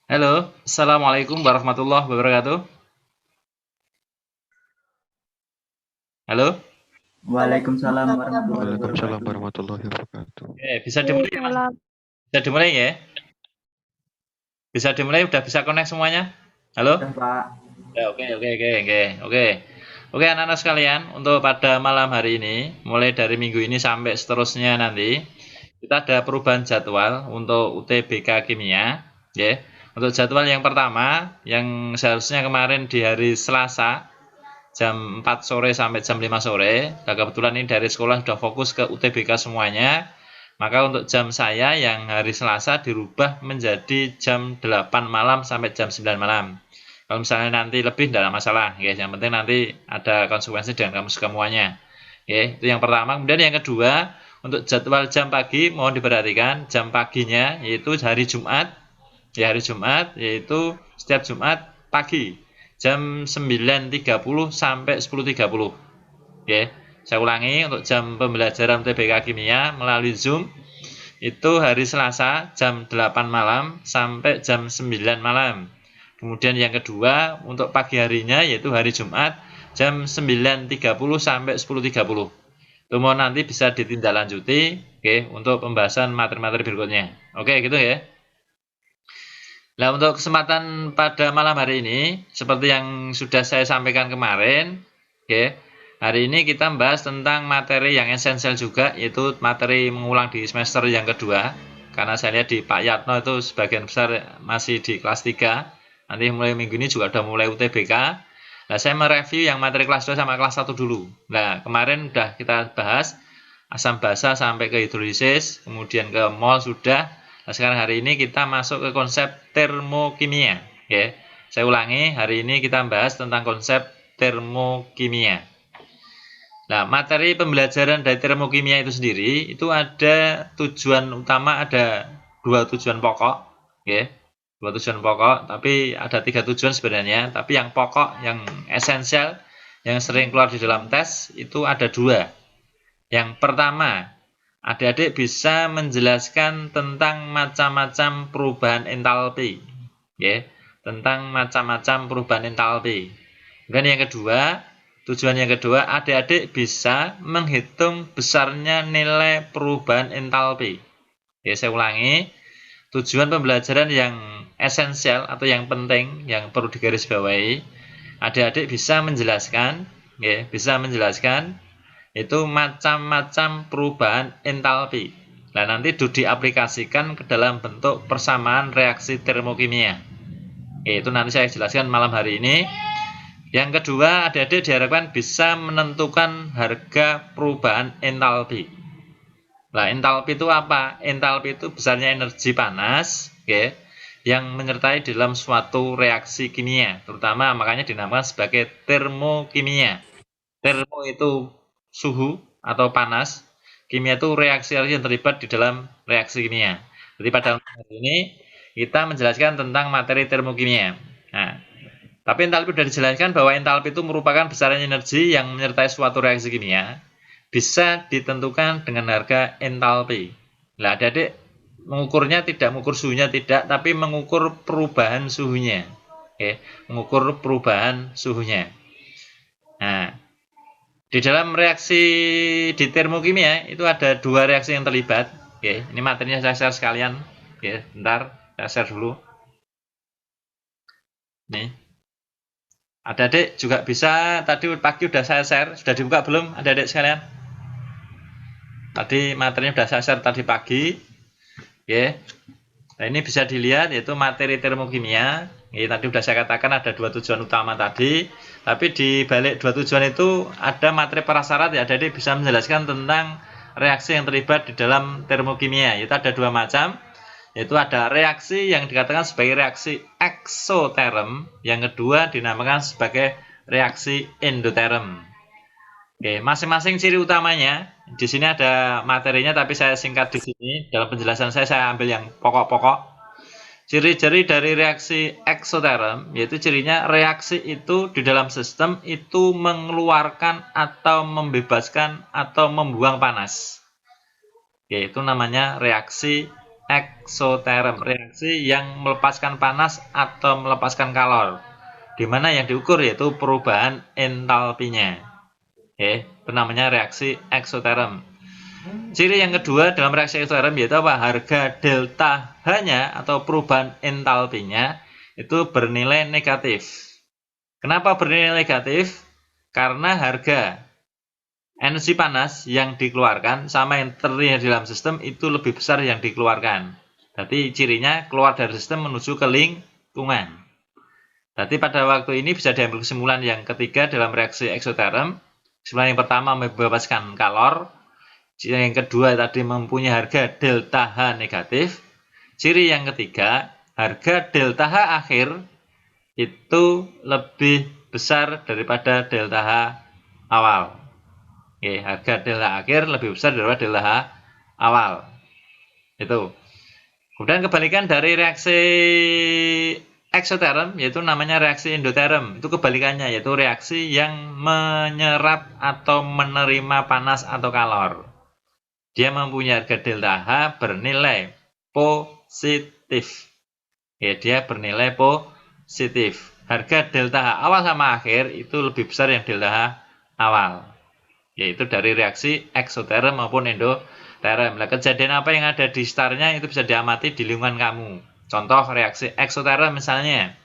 Halo, Assalamualaikum warahmatullahi wabarakatuh. Halo, Waalaikumsalam warahmatullahi Waalaikumsalam wabarakatuh. warahmatullahi wabarakatuh. bisa dimulai ya Mas? Waalaikumsalam. Bisa dimulai ya? Bisa dimulai, udah bisa connect semuanya? Halo? Udah Pak. Ya, oke. Oke, anak-anak sekalian, untuk pada malam hari ini, mulai dari minggu ini sampai seterusnya nanti, kita ada perubahan jadwal untuk UTBK Kimia, ya. Untuk jadwal yang pertama, yang seharusnya kemarin di hari Selasa, jam 4 sore sampai jam 5 sore. Nah, kebetulan ini dari sekolah sudah fokus ke UTBK semuanya. Maka untuk jam saya yang hari Selasa dirubah menjadi jam 8 malam sampai jam 9 malam. Kalau misalnya nanti lebih tidak ada masalah, guys. Yang penting nanti ada konsekuensi dengan kamu semuanya. Oke, itu yang pertama. Kemudian yang kedua, untuk jadwal jam pagi mohon diperhatikan jam paginya yaitu hari Jumat. Ya, hari Jumat yaitu setiap Jumat pagi jam 9.30 sampai 10.30. Oke, saya ulangi untuk jam pembelajaran TBK Kimia melalui Zoom itu hari Selasa jam 8 malam sampai jam 9 malam. Kemudian yang kedua untuk pagi harinya yaitu hari Jumat jam 9.30 sampai 10.30. Itu mohon nanti bisa ditindaklanjuti oke, untuk pembahasan materi-materi berikutnya. Oke, gitu ya. Nah, untuk kesempatan pada malam hari ini, seperti yang sudah saya sampaikan kemarin, oke, hari ini kita membahas tentang materi yang esensial juga, yaitu materi mengulang di semester yang kedua. Karena saya lihat di Pak Yatno itu sebagian besar masih di kelas 3. Nanti mulai minggu ini juga sudah mulai UTBK. Nah, saya mereview yang materi kelas 2 sama kelas 1 dulu. Nah, kemarin sudah kita bahas asam basa sampai ke hidrolisis, kemudian ke mol sudah. Nah, sekarang hari ini kita masuk ke konsep termokimia. Ya. Saya ulangi, hari ini kita bahas tentang konsep termokimia. Nah, materi pembelajaran dari termokimia itu sendiri, itu ada tujuan utama, ada dua tujuan pokok. Ya. Dua tujuan pokok, tapi ada tiga tujuan sebenarnya. Tapi yang pokok, yang esensial, yang sering keluar di dalam tes, itu ada dua. Yang pertama, adik-adik bisa menjelaskan tentang macam-macam perubahan entalpi, ya, tentang macam-macam perubahan entalpi. Dan yang kedua, tujuan yang kedua, adik-adik bisa menghitung besarnya nilai perubahan entalpi. Ya, saya ulangi, tujuan pembelajaran yang esensial atau yang penting, yang perlu digarisbawahi, adik-adik bisa menjelaskan, ya, bisa menjelaskan itu macam-macam perubahan entalpi. Nah, nanti itu diaplikasikan ke dalam bentuk persamaan reaksi termokimia. Itu nanti saya jelaskan malam hari ini. Yang kedua, adik-adik diharapkan bisa menentukan harga perubahan entalpi. Nah, entalpi itu apa? Entalpi itu besarnya energi panas, oke, yang menyertai dalam suatu reaksi kimia, terutama makanya dinamakan sebagai termokimia. Termo itu suhu atau panas, kimia itu reaksi-reaksi yang terlibat di dalam reaksi kimia. Jadi pada hari ini kita menjelaskan tentang materi termokimia. Nah, tapi entalpi sudah dijelaskan bahwa entalpi itu merupakan besaran energi yang menyertai suatu reaksi kimia, bisa ditentukan dengan harga entalpi. Nah, adik-adik mengukurnya tidak mengukur suhunya tidak, tapi mengukur perubahan suhunya. Oke, mengukur perubahan suhunya. Nah, di dalam reaksi di termokimia itu ada dua reaksi yang terlibat. Oke, ini materinya saya share sekalian. Oke, bentar, saya share dulu. Nih, adik-adik juga bisa, tadi pagi udah saya share, sudah dibuka belum adik-adik sekalian? Tadi materinya udah saya share tadi pagi. Oke, nah ini bisa dilihat yaitu materi termokimia. Ini tadi sudah saya katakan ada dua tujuan utama tadi, tapi di balik dua tujuan itu ada materi prasyarat ya, jadi bisa menjelaskan tentang reaksi yang terlibat di dalam termokimia. Itu ada dua macam, yaitu ada reaksi yang dikatakan sebagai reaksi eksoterm, yang kedua dinamakan sebagai reaksi endoterm. Oke, masing-masing ciri utamanya di sini ada materinya, tapi saya singkat di sini. Dalam penjelasan saya ambil yang pokok-pokok. Ciri-ciri dari reaksi eksoterm, yaitu cirinya reaksi itu di dalam sistem itu mengeluarkan atau membebaskan atau membuang panas. Yaitu namanya reaksi eksoterm, reaksi yang melepaskan panas atau melepaskan kalor. Di mana yang diukur yaitu perubahan entalpinya. Oke, itu namanya reaksi eksoterm. Ciri yang kedua dalam reaksi eksoterm yaitu apa? Harga delta H-nya atau perubahan entalpinya itu bernilai negatif. Kenapa bernilai negatif? Karena harga energi panas yang dikeluarkan sama yang terlihat di dalam sistem itu lebih besar yang dikeluarkan. Jadi cirinya keluar dari sistem menuju ke lingkungan. Jadi pada waktu ini bisa diambil kesimpulan yang ketiga dalam reaksi eksoterm. Kesimpulan yang pertama membebaskan kalor. Ciri yang kedua tadi mempunyai harga delta H negatif. Ciri yang ketiga, harga delta H akhir itu lebih besar daripada delta H awal. Oke, harga delta akhir lebih besar daripada delta H awal. Itu. Kemudian kebalikan dari reaksi eksoterm yaitu namanya reaksi endoterm. Itu kebalikannya yaitu reaksi yang menyerap atau menerima panas atau kalor. Dia mempunyai harga delta H bernilai positif. Ya, dia bernilai positif. Harga delta H awal sama akhir itu lebih besar yang delta H awal. Yaitu dari reaksi eksoterm maupun endoterm. Nah, kejadian apa yang ada di startnya itu bisa diamati di lingkungan kamu. Contoh reaksi eksoterm misalnya,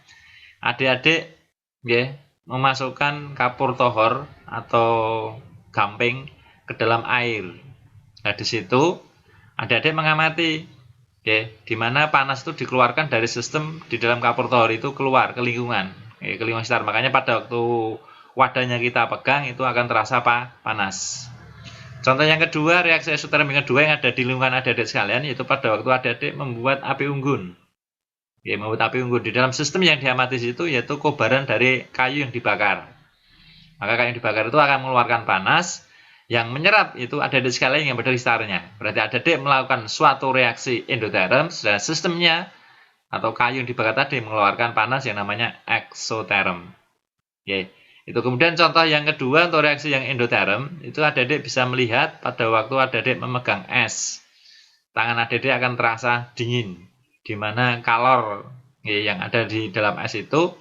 adik-adik ya, memasukkan kapur tohor atau gamping ke dalam air. Nah, di situ adik-adik mengamati ya, di mana panas itu dikeluarkan dari sistem di dalam kapur tohor itu keluar ke lingkungan, ya, ke lingkungan sekitar. Makanya pada waktu wadahnya kita pegang itu akan terasa panas. Contoh yang kedua, reaksi eksoterm yang kedua yang ada di lingkungan adik-adik sekalian yaitu pada waktu adik-adik membuat api unggun. Ya, membuat api unggun di dalam sistem yang diamati itu yaitu kobaran dari kayu yang dibakar. Maka kayu yang dibakar itu akan mengeluarkan panas, yang menyerap itu adik-adik sekalian yang berada di startnya. Berarti adik-adik melakukan suatu reaksi endoterm dan sistemnya atau kayu yang dibakar tadi mengeluarkan panas yang namanya eksoterm. Ya, itu kemudian contoh yang kedua untuk reaksi yang endoterm itu adik-adik bisa melihat pada waktu adik-adik memegang es. Tangan adik-adik akan terasa dingin. Di mana kalor ya, yang ada di dalam es itu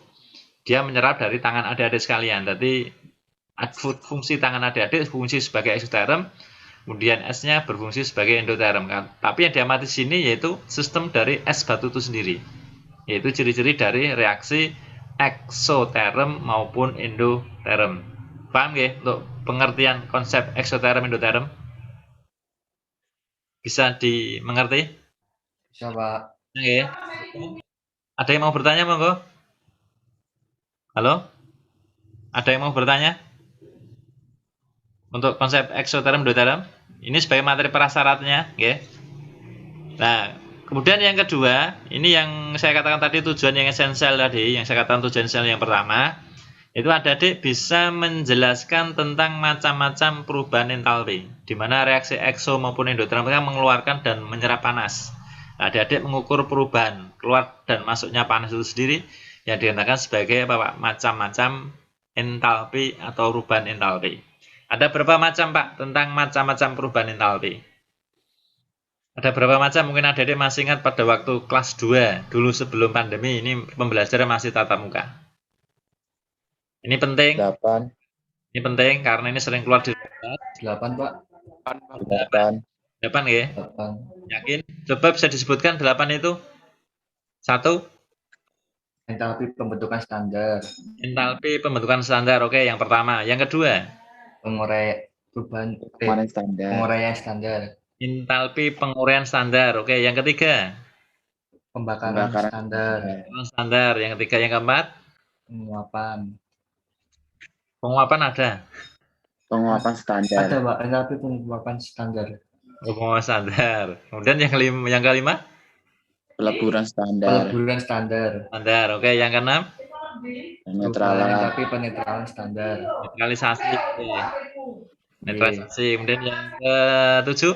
dia menyerap dari tangan adik-adik sekalian. Jadi fungsi tangan adik-adik fungsi sebagai eksoterm, kemudian esnya berfungsi sebagai endoterm. Tapi yang diamati di sini yaitu sistem dari es batu itu sendiri. Yaitu ciri-ciri dari reaksi eksoterm maupun endoterm. Paham ya untuk pengertian konsep eksoterm endoterm? Bisa dimengerti? Bisa, Pak. Oke. Ada yang mau bertanya, monggo? Halo? Ada yang mau bertanya? Untuk konsep eksoterm endoterm? Ini sebagai materi prasyaratnya, oke. Nah, kemudian yang kedua, ini yang saya katakan tadi tujuan yang esensial tadi, yang saya katakan tujuan esensial yang pertama, itu adik-adik bisa menjelaskan tentang macam-macam perubahan entalpi, di mana reaksi ekso maupun endoterm mengeluarkan dan menyerap panas. Adik-adik mengukur perubahan keluar dan masuknya panas itu sendiri yang dikatakan sebagai apa, Pak? Macam-macam entalpi atau perubahan entalpi. Ada berapa macam, Pak, tentang macam-macam perubahan entalpi? Ada berapa macam? Mungkin adik-adik masih ingat pada waktu kelas 2 dulu sebelum pandemi ini pembelajaran masih tatap muka. Ini penting. 8. Ini penting karena ini sering keluar di 8, Pak. 8. 8 ya. 8. Yakin? Coba bisa disebutkan 8 itu? 1. Entalpi pembentukan standar. Entalpi pembentukan standar. Oke, yang pertama. Yang kedua? Penguraian standar. Entalpi penguraian standar. Oke, yang ketiga? Pembakaran standar. Standar. Yang ketiga, yang keempat? Penguapan. Penguapan ada? Penguapan standar. Ada, Pak. Entalpi penguapan standar. Penguapan standar. Kemudian yang kelima? Peleburan standar. Peleburan standar. Standar. Oke, yang keenam? Penetralan. Entalpi penetralan standar. Netralisasi. Oke. Netralisasi. Kemudian yang ke-7?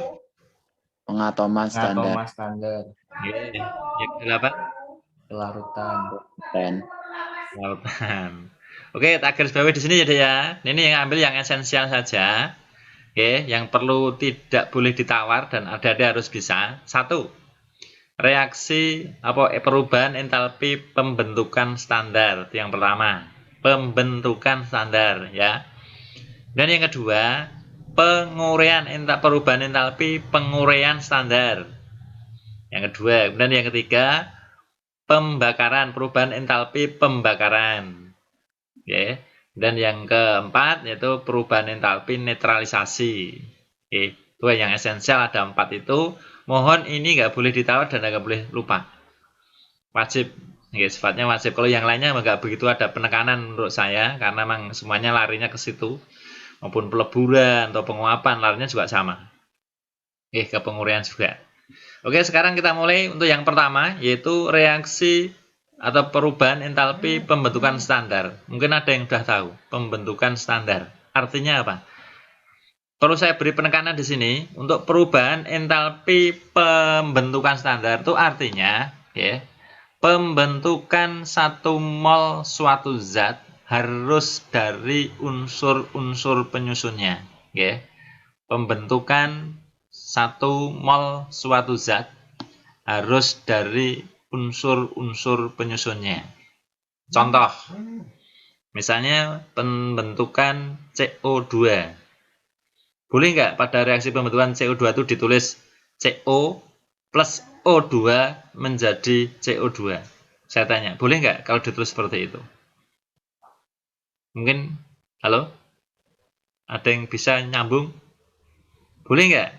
Pengatoman standar. Pengatoman standar. Oke. Yang ke-8? Pelarutan. Lautan. Oke, tak garis bawahi di sini ya, Dek ya. Ini yang ambil yang esensial saja. Oke, yang perlu tidak boleh ditawar dan adik-adik harus bisa. 1. reaksi perubahan entalpi pembentukan standar. Itu yang pertama, pembentukan standar ya. Dan yang kedua, perubahan entalpi penguraian standar. Yang kedua, kemudian yang ketiga, perubahan entalpi pembakaran. Oke. Dan yang keempat yaitu perubahan entalpi netralisasi. Oke. Itu yang esensial, ada 4 itu. Mohon ini nggak boleh ditawar dan nggak boleh lupa. Wajib. Oke, sifatnya wajib. Kalau yang lainnya nggak begitu ada penekanan menurut saya, karena memang semuanya larinya ke situ. Maupun peleburan atau penguapan larinya juga sama. Oke, ke penguraian juga. Oke, sekarang kita mulai untuk yang pertama, yaitu reaksi atau perubahan entalpi pembentukan standar. Mungkin ada yang sudah tahu, pembentukan standar. Artinya apa? Perlu saya beri penekanan di sini, untuk perubahan entalpi pembentukan standar itu artinya, ya, pembentukan 1 mol suatu zat harus dari unsur-unsur penyusunnya. Ya. Pembentukan 1 mol suatu zat harus dari unsur-unsur penyusunnya. Contoh, misalnya pembentukan CO2. Boleh nggak pada reaksi pembentukan CO2 itu ditulis CO plus O2 menjadi CO2? Saya tanya, boleh nggak kalau ditulis seperti itu? Mungkin, halo? Ada yang bisa nyambung? Boleh nggak?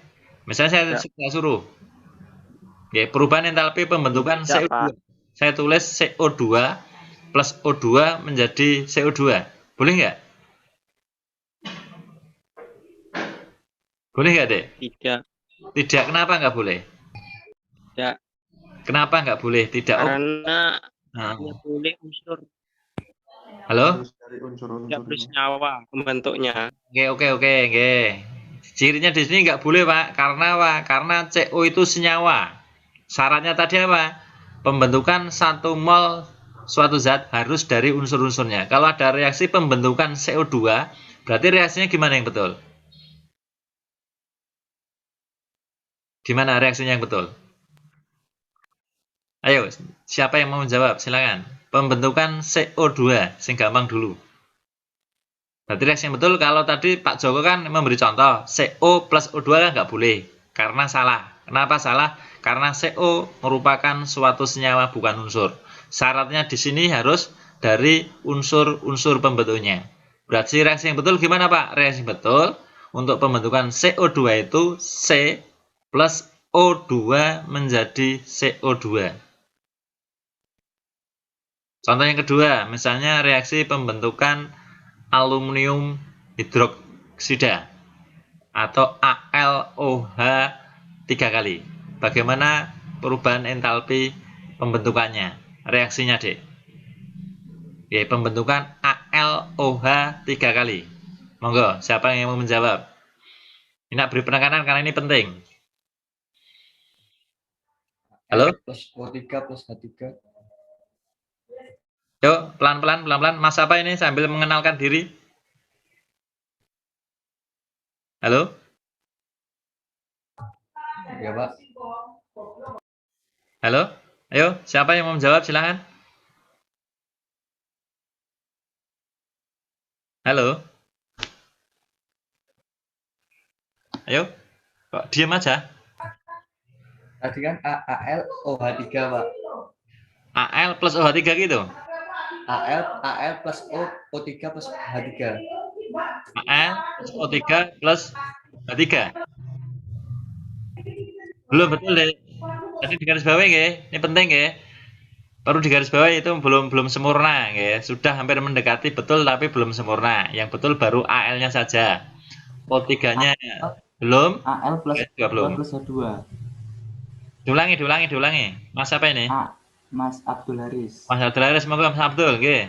Misalnya saya suruh, ya, perubahan entalpi pembentukan CO2. Saya tulis CO2 plus O2 menjadi CO2. Boleh nggak? Boleh nggak, Dek? Tidak. Tidak, kenapa nggak boleh? Tidak. Kenapa nggak boleh? Tidak. Karena hanya boleh unsur. Halo? Tidak boleh senyawa membentuknya. Oke. Cirinya di sini nggak boleh, Pak. Karena apa? Karena CO itu senyawa. Syaratnya tadi apa? Pembentukan 1 mol suatu zat harus dari unsur-unsurnya. Kalau ada reaksi pembentukan CO2, berarti reaksinya gimana yang betul? Gimana reaksinya yang betul? Ayo, siapa yang mau menjawab? Silakan. Pembentukan CO2, sing gampang dulu. Berarti reaksi yang betul, kalau tadi Pak Joko kan memberi contoh, CO plus O2 kan nggak boleh, karena salah. Kenapa salah? Karena CO merupakan suatu senyawa, bukan unsur. Syaratnya di sini harus dari unsur-unsur pembentuknya. Berarti reaksi yang betul gimana, Pak? Reaksi yang betul untuk pembentukan CO2 itu C plus O2 menjadi CO2. Contoh yang kedua, misalnya reaksi pembentukan aluminium hidroksida atau AlOH 3 kali. Bagaimana perubahan entalpi pembentukannya? Reaksinya, Dek. Oke, pembentukan AlOH 3 kali. Monggo, siapa yang mau menjawab? Ini beri penekanan karena ini penting. Halo? Plus O3 plus H3. Yuk, pelan-pelan. Mas apa ini sambil mengenalkan diri? Halo? Ya, Pak. Halo? Ayo, siapa yang mau menjawab? Silakan. Halo? Ayo. Kok diem aja? Tadi kan AlOH3, Pak. Al plus OH3 gitu? Al plus O3 plus H3. Al plus O3 plus H3. Belum betul, deh. Tadi di garis bawah ya. Ini penting ya. Perlu di garis bawah itu belum sempurna ya. Sudah hampir mendekati betul tapi belum sempurna. Yang betul baru Al-nya saja. O3-nya belum. Al plus juga belum. plus H2. Diulangi. Mas apa ini? Mas Abdul Haris. Mas Abdul Haris, semoga Mas Abdul, nggih.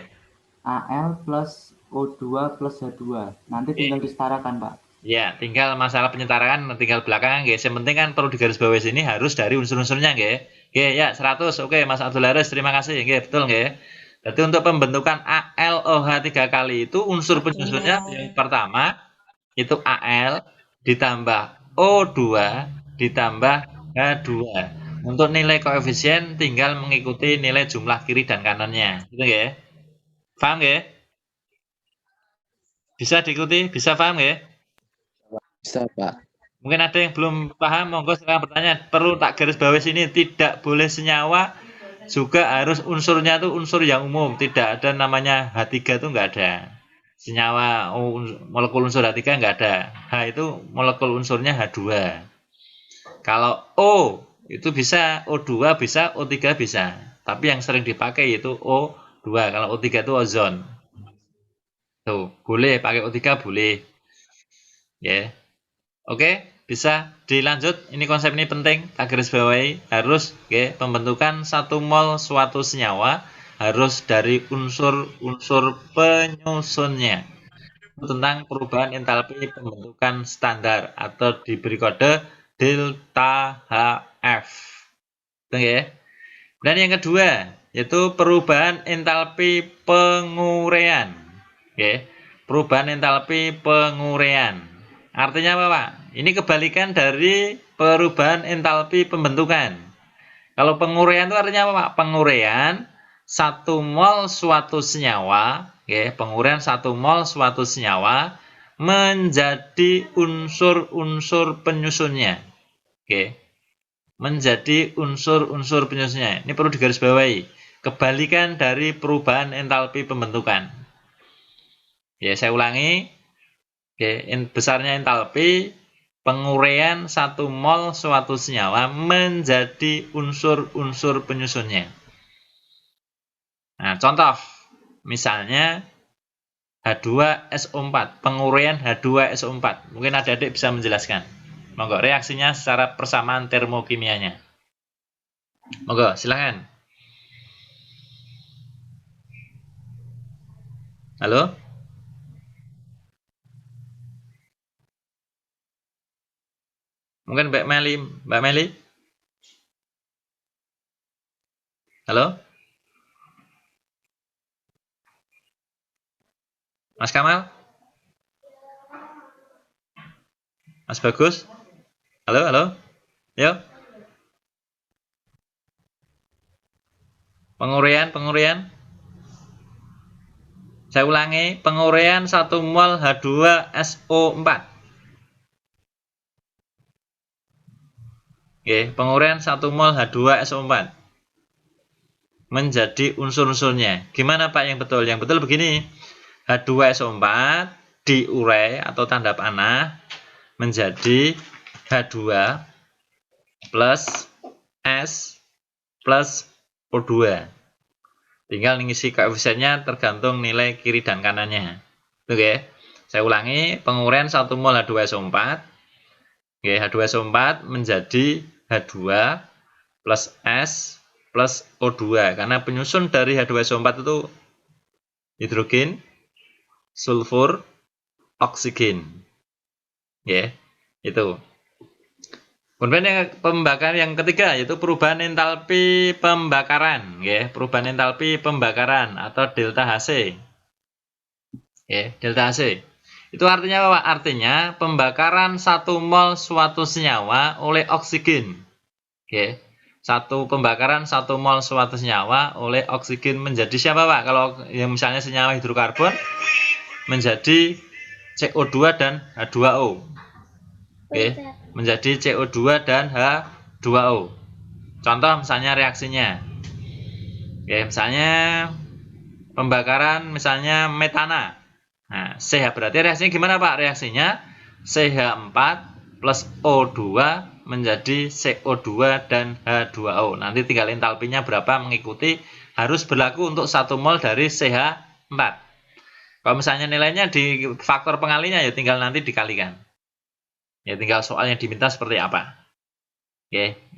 Al plus O2 plus H2. Nanti tinggal disetarakan, Pak. Ya, tinggal masalah penyetaraan tinggal belakangan, nggih. Yang penting kan perlu di garis bawah sini harus dari unsur-unsurnya, nggih. Nggih, ya 100. Oke, Mas Abdul Haris, terima kasih. Nggih, betul nggih. Jadi untuk pembentukan AlOH 3 kali itu unsur penyusunnya yang pertama itu Al ditambah O2 ditambah H2. Untuk nilai koefisien tinggal mengikuti nilai jumlah kiri dan kanannya. Gitu ya. Paham ya? Bisa diikuti? Bisa paham ya? Bisa, Pak. Mungkin ada yang belum paham, monggo silakan bertanya. Perlu tak garis bawah sini, tidak boleh senyawa juga harus unsurnya tuh unsur yang umum. Tidak ada namanya H3 tuh nggak ada. Senyawa molekul unsur H3 nggak ada. H itu molekul unsurnya H2. Kalau O itu bisa O2 bisa, O3 bisa. Tapi yang sering dipakai yaitu O2. Kalau O3 itu ozon. Tuh, boleh pakai O3 boleh. Ya. Oke, bisa dilanjut. Ini konsep ini penting, tak garis bawahi. Harus pembentukan 1 mol suatu senyawa harus dari unsur-unsur penyusunnya. Tentang perubahan entalpi pembentukan standar atau diberi kode delta HF. Oke ya. Dan yang kedua yaitu perubahan entalpi penguraian. Oke. Perubahan entalpi penguraian. Artinya apa, Pak? Ini kebalikan dari perubahan entalpi pembentukan. Kalau penguraian itu artinya apa, Pak? Penguraian 1 mol suatu senyawa, penguraian 1 mol suatu senyawa menjadi unsur-unsur penyusunnya. Menjadi unsur-unsur penyusunnya. Ini perlu digarisbawahi. Kebalikan dari perubahan entalpi pembentukan. Saya ulangi. Besarnya entalpi penguraian 1 mol suatu senyawa menjadi unsur-unsur penyusunnya. Nah, contoh misalnya H2SO4, penguraian H2SO4. Mungkin adik-adik bisa menjelaskan. Monggo reaksinya secara persamaan termokimianya. Monggo, silakan. Halo? Mungkin Mbak Meli? Halo? Mas Kamal? Mas Bagus? Halo? Yo? Penguraian? Saya ulangi, penguraian 1 mol H2SO4. Penguraian 1 mol H2SO4 menjadi unsur-unsurnya. Gimana Pak yang betul? Yang betul begini. H2SO4 diurai atau tanda panah menjadi H2 plus S plus O2. Tinggal ngisi koefisiennya tergantung nilai kiri dan kanannya. Oke. Saya ulangi, penguraian 1 mol H2SO4. H2SO4 menjadi H2 plus S plus O2. Karena penyusun dari H2SO4 itu hidrogen, sulfur, oksigen. Itu. Kemudian yang pembakaran yang ketiga yaitu perubahan entalpi pembakaran. Perubahan entalpi pembakaran atau delta Hc. Delta Hc. Itu artinya apa? Artinya pembakaran 1 mol suatu senyawa oleh oksigen. Pembakaran 1 mol suatu senyawa oleh oksigen menjadi siapa Pak? Kalau yang misalnya senyawa hidrokarbon menjadi CO2 dan H2O. Menjadi CO2 dan H2O. Contoh misalnya reaksinya. Misalnya pembakaran misalnya metana. Nah, CH berarti reaksinya gimana Pak? Reaksinya CH4 plus O2 menjadi CO2 dan H2O. Nanti tinggal entalpinya berapa mengikuti, harus berlaku untuk 1 mol dari CH4. Kalau misalnya nilainya di faktor pengalinya ya tinggal nanti dikalikan. Ya tinggal soalnya diminta seperti apa.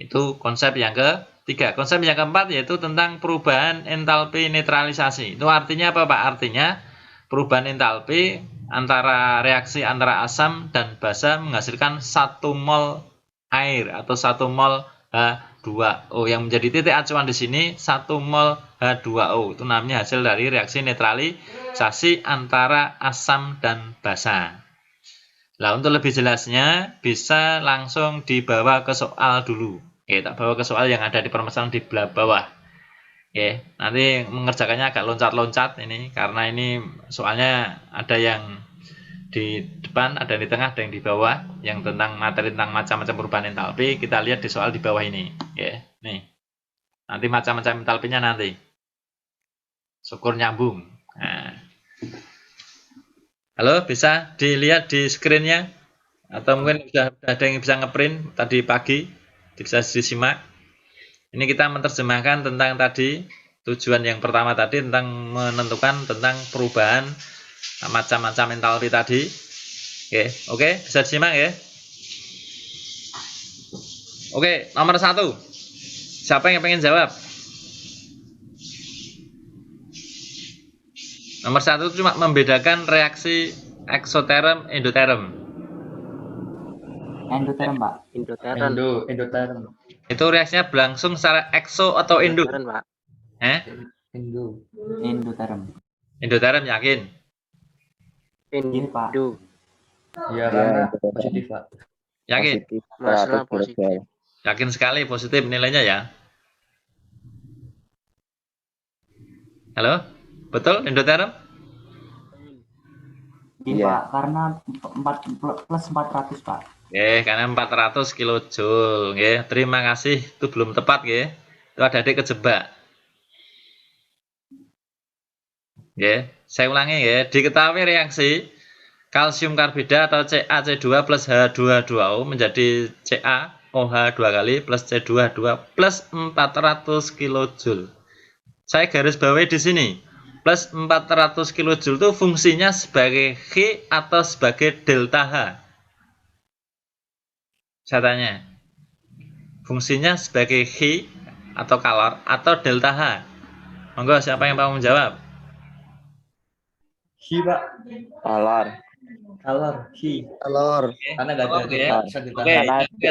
Itu konsep yang ketiga. Konsep yang keempat yaitu tentang perubahan entalpi netralisasi. Itu artinya apa Pak? Artinya perubahan entalpi antara reaksi antara asam dan basa menghasilkan 1 mol air atau 1 mol H2O. Yang menjadi titik acuan di sini 1 mol H2O. Itu namanya hasil dari reaksi netralisasi antara asam dan basa. Nah, untuk lebih jelasnya bisa langsung dibawa ke soal dulu. Oke, tak bawa ke soal yang ada di permasalahan di belah bawah. Oke, nanti mengerjakannya agak loncat-loncat ini karena ini soalnya ada yang di depan, ada yang di tengah, ada yang di bawah, yang tentang materi tentang macam-macam perubahan entalpi. Kita lihat di soal di bawah ini. Oke, nih. Nanti macam-macam entalpinya nanti. Syukur nyambung. Nah. Halo, bisa dilihat di screen-nya? Atau mungkin sudah ada yang bisa ngeprint tadi pagi, bisa disimak. Ini kita menerjemahkan tentang tadi tujuan yang pertama tadi tentang menentukan tentang perubahan macam-macam entalpi tadi. Oke, bisa disimak ya. Oke, nomor 1. Siapa yang pengen jawab? Nomor 1 cuma membedakan reaksi eksoterm, endoterm. Endoterm, Pak. Endoteran. Endoterm. Itu reaksinya berlangsung secara ekso atau endo? Endoteran, Pak. Endoterm. Endoterm yakin? Ini, Pak. Endo. Ya, karena positif, Pak. Yakin? Positif Masalah 100 positif. Yakin sekali positif nilainya ya? Halo? Betul endoterm? Ini, Iya. Pak, karena 4 plus 400, Pak. Karena 400 kilojoule. Terima kasih. Itu belum tepat, Itu ada adik kejebak. Saya ulangi diketahui reaksi kalsium karbida atau CaC2 plus H22O menjadi CaOH 2 kali plus C22 plus 400 kilojoule. Saya garis bawahi di sini. Plus 400 kilojoule itu fungsinya sebagai H atau sebagai delta H? Saya tanya. Fungsinya sebagai H atau kalor atau delta H? Monggo siapa yang mau menjawab? Hi, Pak. Kalor. Kalor. Hi. Kalor. Karena nggak ada bisa Oke, ditahan. oke,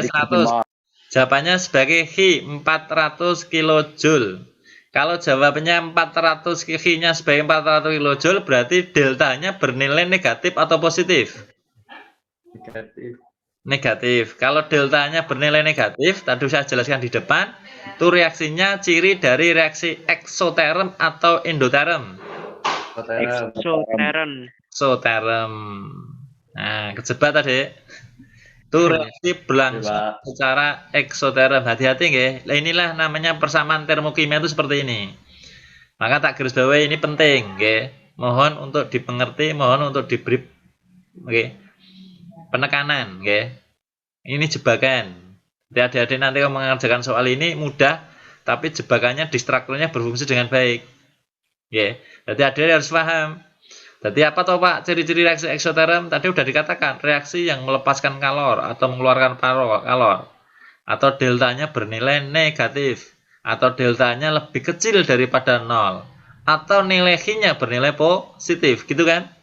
100. Jawabannya sebagai H 400 kilojoule. Kalau jawabannya 400 H-nya sebagai 400 kilojoule berarti deltanya bernilai negatif atau positif? Negatif. Negatif. Kalau deltanya bernilai negatif, tadi saya jelaskan di depan, itu reaksinya ciri dari reaksi eksoterm atau endoterm? Exoterm. Eksoterm. Nah, kejebak tadi. Itu reaksi berlangsung secara eksoterm. Hati-hati nggih. Nah, inilah namanya persamaan termokimia itu seperti ini. Maka tak garis bawahi ini penting, nggih. Mohon untuk dipengerti, mohon untuk diberi penekanan, nggih. Ini jebakan. Adik-adik nanti kalau mengerjakan soal ini mudah, tapi jebakannya distraktornya berfungsi dengan baik. Nggih. Jadi adik harus paham. Jadi apa toh Pak ciri-ciri reaksi eksoterm? Tadi udah dikatakan reaksi yang melepaskan kalor atau mengeluarkan kalor atau deltanya bernilai negatif atau deltanya lebih kecil daripada 0 atau nilai H-nya bernilai positif, gitu kan?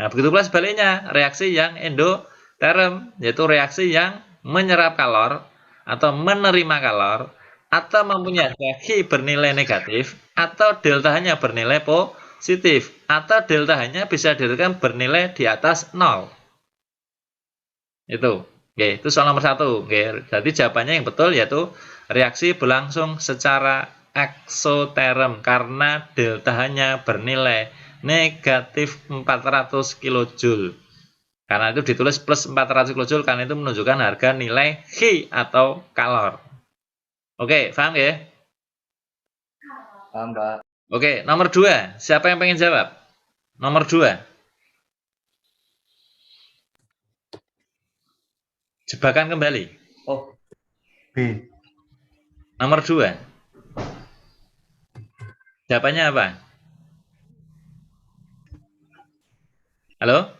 Nah, begitu pula sebaliknya reaksi yang endoterm yaitu reaksi yang menyerap kalor atau menerima kalor atau mempunyai H bernilai negatif atau deltanya bernilai positif atau deltanya bisa ditentukan bernilai di atas 0. Itu soal nomor 1. Jadi jawabannya yang betul yaitu reaksi berlangsung secara eksoterm karena deltanya bernilai negatif 400 kilojoule. Karena itu ditulis plus 400 kilojoule karena itu menunjukkan harga nilai H atau kalor. Oke, paham ya? Paham, Pak. Oke, nomor 2. Siapa yang pengen jawab? Nomor 2. Jebakan kembali. Oh. B. Nomor 2. Jawabannya apa? Halo?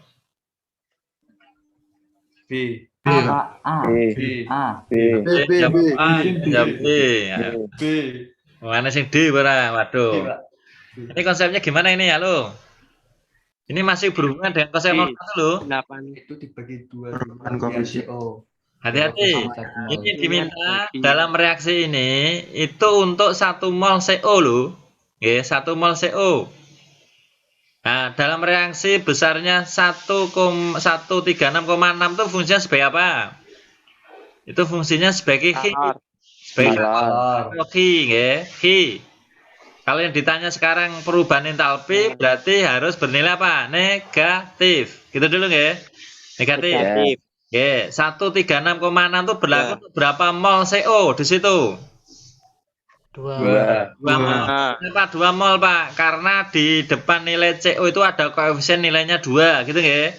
B. A, Pak. A. B. A. B. Jawab A, jawab B. B. Mana sing D ora? Waduh. Pak. Ini konsepnya gimana ini? Halo? Ini masih berhubungan dengan konsep nomor 1 loh. 8. Itu dibagi 2 Perubahan koefisien. Hati-hati. Ini diminta dalam reaksi ini itu untuk 1 mol CO loh. 1 mol CO. Nah, dalam reaksi besarnya 1,136,6 itu fungsinya sebagai apa? Itu fungsinya sebagai Kalor. sebagai Kalor. Ki, nggih. Ki. Kalau yang ditanya sekarang perubahan entalpi berarti harus bernilai apa? Negatif. Gitu dulu nggih. Negatif. Negatif. Nggih, 136,6 itu berlaku Ya. untuk berapa mol CO di situ? 2. 2 mol. Kenapa 2 mol, Pak? Karena di depan nilai CO itu ada koefisien nilainya 2, gitu nggih?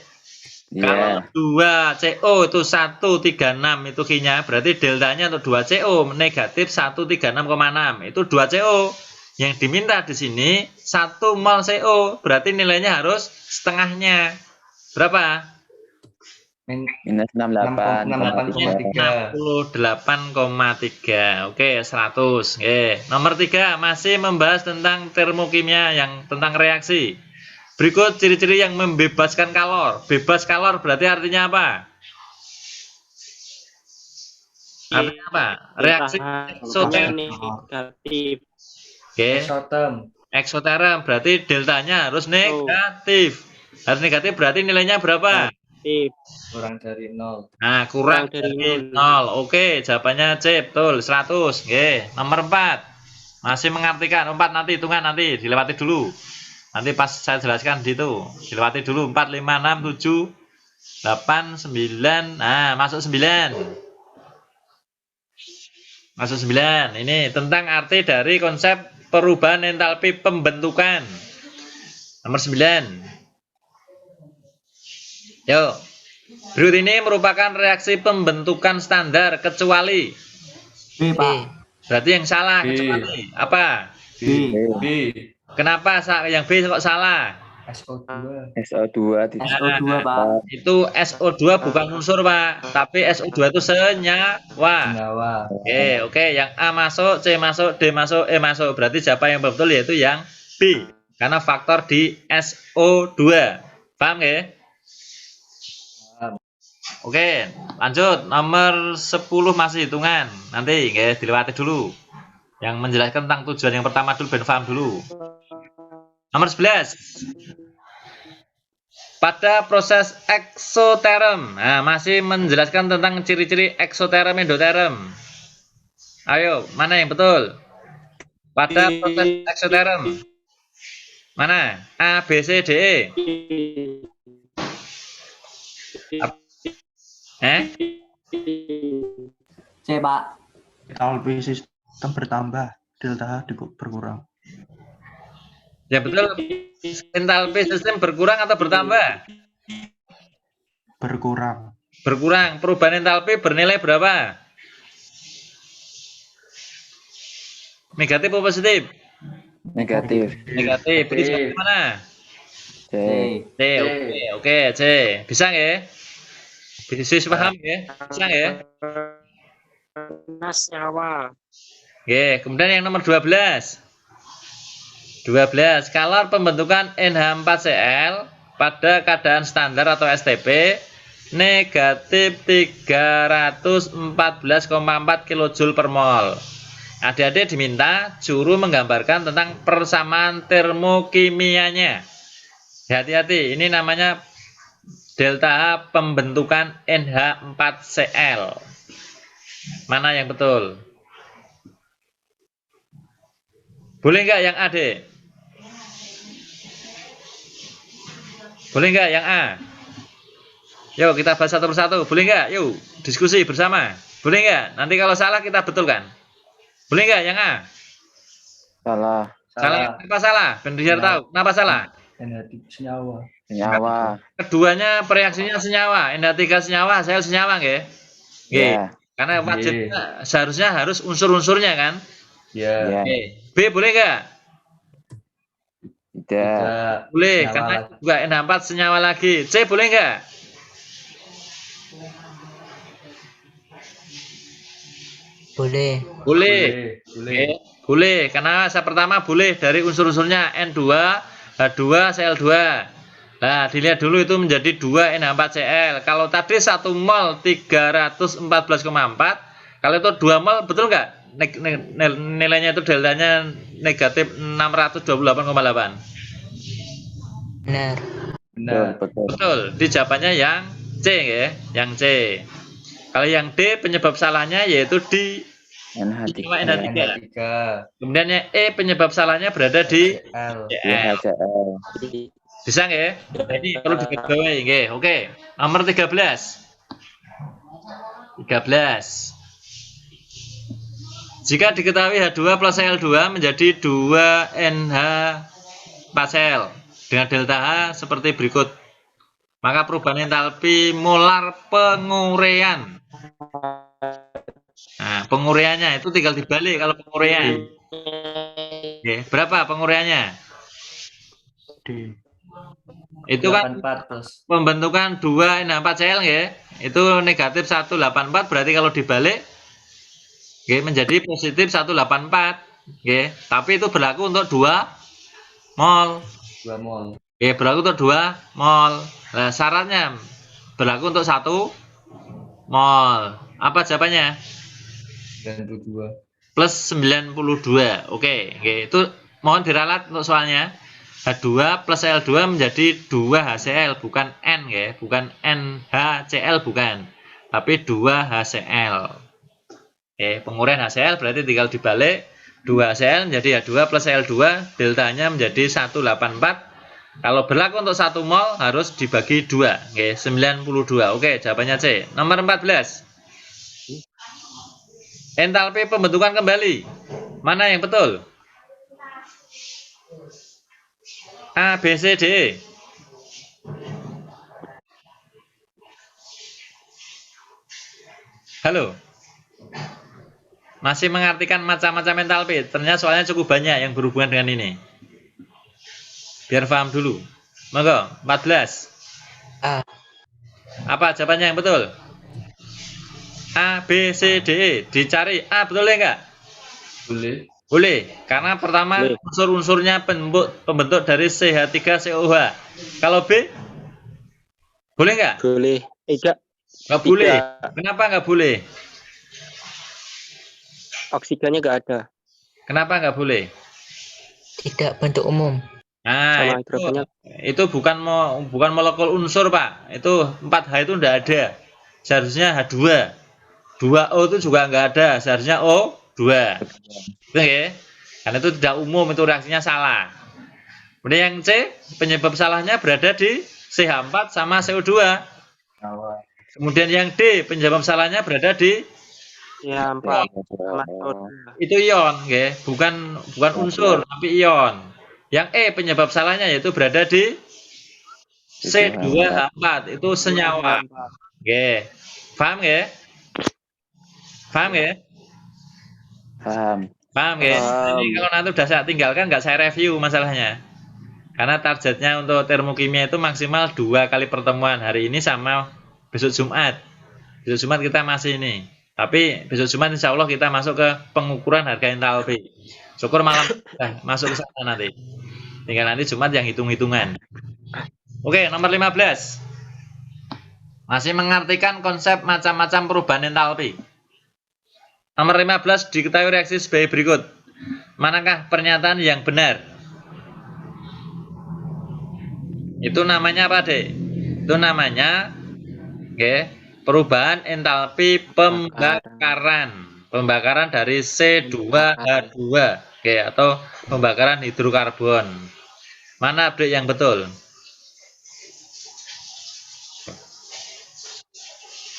Kalau 2 CO itu 136 itu Q-nya, berarti deltanya untuk 2 CO negatif 136,6. Itu 2 CO. Yang diminta di sini 1 mol CO, berarti nilainya harus setengahnya. Berapa? Minus 68,3. 68,3. Oke, 100. Oke. Nomor 3 masih membahas tentang termokimia yang tentang reaksi. Berikut ciri-ciri yang membebaskan kalor. Bebas kalor berarti artinya apa? Artinya apa? Reaksi eksoterm. Negatif. Oke. Exoterm. Eksoterm berarti deltanya harus negatif. Harus negatif berarti nilainya berapa? Negatif. Kurang dari 0. Nah, kurang dari 0. Oke, jawabannya C, betul. 100. Oke, nomor 4. Masih mengartikan. 4 nanti hitungan nanti dilewati dulu. Nanti pas saya jelaskan di itu. Dilewati dulu 4, 5, 6, 7, 8, 9. Nah, masuk 9. Masuk 9. Ini tentang arti dari konsep perubahan entalpi pembentukan. Nomor 9. Yuk. Berikut ini merupakan reaksi pembentukan standar kecuali. B, Pak. Berarti yang salah B. kecuali apa? B. B. Kenapa yang B kok salah? SO2. SO2 di SO2, Pak. Itu SO2 bukan unsur, Pak. Tapi SO2 itu senyawa. Senyawa. Oke. Yang A masuk, C masuk, D masuk, E masuk. Berarti siapa yang betul yaitu yang B. Karena faktor di SO2. Paham ya? Oke, lanjut. Nomor 10 masih hitungan. Nanti nggih dilewati dulu. Yang menjelaskan tentang tujuan yang pertama dulu, ben paham dulu. Nomor 11. Pada proses eksoterm. Nah, masih menjelaskan tentang ciri-ciri eksoterm endoterm. Ayo, mana yang betul? Pada proses eksoterm. Mana? A, B, C, D, E. C, Pak. Entalpi sistem bertambah, delta berkurang. Ya betul. Entalpi sistem berkurang atau bertambah? Berkurang. Berkurang. Perubahan entalpi bernilai berapa? Negatif atau positif? negatif. Negatif. Berarti mana? C. C. Oke, C. Bisa nggak? Bisa paham ya? Bisa nggak? Panas nyawa. Oke, kemudian yang nomor 12. 12. Kalor pembentukan NH4Cl pada keadaan standar atau STP negatif 314,4 kJ per mol. Adik-adik diminta juru menggambarkan tentang persamaan termokimianya. Hati-hati, ini namanya delta H pembentukan NH4Cl. Mana yang betul? Boleh nggak yang A, D? Boleh nggak yang A? Yuk kita bahas satu persatu. Boleh nggak? Yuk diskusi bersama. Boleh nggak? Nanti kalau salah kita betulkan. Boleh nggak yang A? Salah. Salah. Kenapa salah? Benar tahu. Kenapa salah? Senyawa. Senyawa. Keduanya pereaksinya senyawa. NH3 senyawa, sel senyawa nggih. Nggih. Ya. Karena wajibnya seharusnya harus unsur-unsurnya kan. Ya. Ya. B boleh nggak? Tidak. Boleh, Senyawa karena lagi. juga NH4 senyawa lagi. C boleh nggak? Boleh. Boleh. Boleh. Oke, boleh, karena saya pertama boleh dari unsur-unsurnya N2, H2, Cl2. Nah, dilihat dulu itu menjadi 2 NH4Cl. Kalau tadi 1 mol 314,4, kalau itu 2 mol betul nggak? Nilainya itu deltanya negatif 628,8. Benar. Benar. Betul. Betul, di jawabannya yang C ya, yang C. Kalau yang D penyebab salahnya yaitu di NH3. NH3. NH3. Kemudian yang E penyebab salahnya berada di HCl. Cl. HCl. Bisa nggak? Ini perlu digarisbawahi nggih. Oke. Nomor 13. 13. Jika diketahui H2 plus Cl2 menjadi 2NH4Cl dengan delta H seperti berikut. Maka perubahan entalpi molar penguraian. Nah, penguraiannya itu tinggal dibalik kalau penguraian. Oke, berapa penguraiannya? D. Itu kan 84 plus. pembentukan 2NH4Cl ya. Itu negatif 184 berarti kalau dibalik oke, menjadi positif 184. Oke, tapi itu berlaku untuk 2 mol. 2 mol. Oke, berlaku untuk 2 mol. Nah, syaratnya berlaku untuk 1 mol. Apa jawabannya? 92. Plus 92. Oke, itu mohon diralat untuk soalnya. H2 plus Cl2 menjadi 2HCl, bukan N ya, bukan NHCl bukan, tapi 2HCl. Oke, penguraian HCl berarti tinggal dibalik 2HCl menjadi H2 plus Cl2, deltanya menjadi 184. Kalau berlaku untuk 1 mol harus dibagi 2, oke, 92. Oke, jawabannya C. Nomor 14. Entalpi pembentukan kembali. Mana yang betul? A, B, C, D. Halo. Masih mengartikan macam-macam entalpi. Ternyata soalnya cukup banyak yang berhubungan dengan ini. Biar paham dulu. Monggo, 14. A. Apa jawabannya yang betul? A, B, C, D, E. Dicari A, betul enggak? Boleh. Boleh, karena pertama Boleh. unsur-unsurnya pembentuk dari CH3COH. Kalau B? Boleh enggak? Boleh. Enggak. Enggak boleh. Tidak. Kenapa enggak boleh? Oksigennya enggak ada. Kenapa enggak boleh? Tidak bentuk umum. Nah, Sama hidrogennya. itu bukan molekul unsur, Pak. Itu 4H itu enggak ada. Seharusnya H2. 2O itu juga enggak ada. Seharusnya O2. Oke, ya? Karena itu tidak umum, itu reaksinya salah. Kemudian yang C, penyebab salahnya berada di CH4 sama CO2. Kemudian yang D, penyebab salahnya berada di Ya, 4. Sama soda. itu ion, ya. Bukan unsur, tapi ion. Yang E, penyebab salahnya yaitu berada di C2H4, itu senyawa. Oke. Paham ya? Paham ya? Paham. Paham ya? Paham. Ini kalau nanti udah saya tinggalkan nggak saya review masalahnya. Karena targetnya untuk termokimia itu maksimal 2 kali pertemuan, hari ini sama besok Jumat. Besok Jumat kita masih ini. Tapi besok Jumat insya Allah kita masuk ke pengukuran harga entalpi. Syukur malam masuk ke sana nanti. Tinggal nanti Jumat yang hitung-hitungan. Oke, nomor 15. Masih mengartikan konsep macam-macam perubahan entalpi. Nomor 15 diketahui reaksi sebagai berikut. Manakah pernyataan yang benar? Itu namanya apa, Dek? Itu namanya perubahan entalpi pembakaran. Pembakaran dari C2H2 atau pembakaran hidrokarbon. Mana Dek yang betul?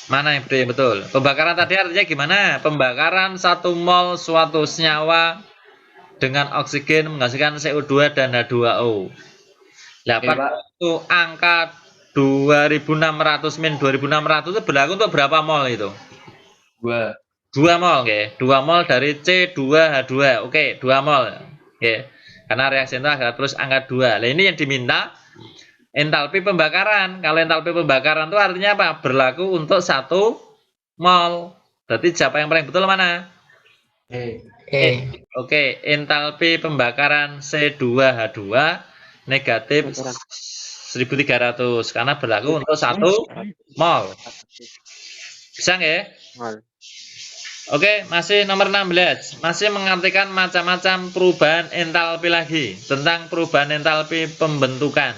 Mana yang betul? Pembakaran tadi artinya gimana? Pembakaran 1 mol suatu senyawa dengan oksigen menghasilkan CO2 dan H2O. Nah, itu angka 2600 min 2600 itu berlaku untuk berapa mol itu? 2 mol, oke. 2 mol dari C2H2. Oke, 2 mol. Oke. Karena reaksi itu agak terus angka 2. Nah, ini yang diminta entalpi pembakaran. Kalau entalpi pembakaran itu artinya apa? Berlaku untuk 1 mol. Berarti siapa yang paling betul mana? E. Oke, entalpi pembakaran C2H2 negatif 1300 karena berlaku untuk 1 mol. Bisa nggak ya? Oke, masih nomor 16. Masih mengartikan macam-macam perubahan entalpi lagi. Tentang perubahan entalpi pembentukan.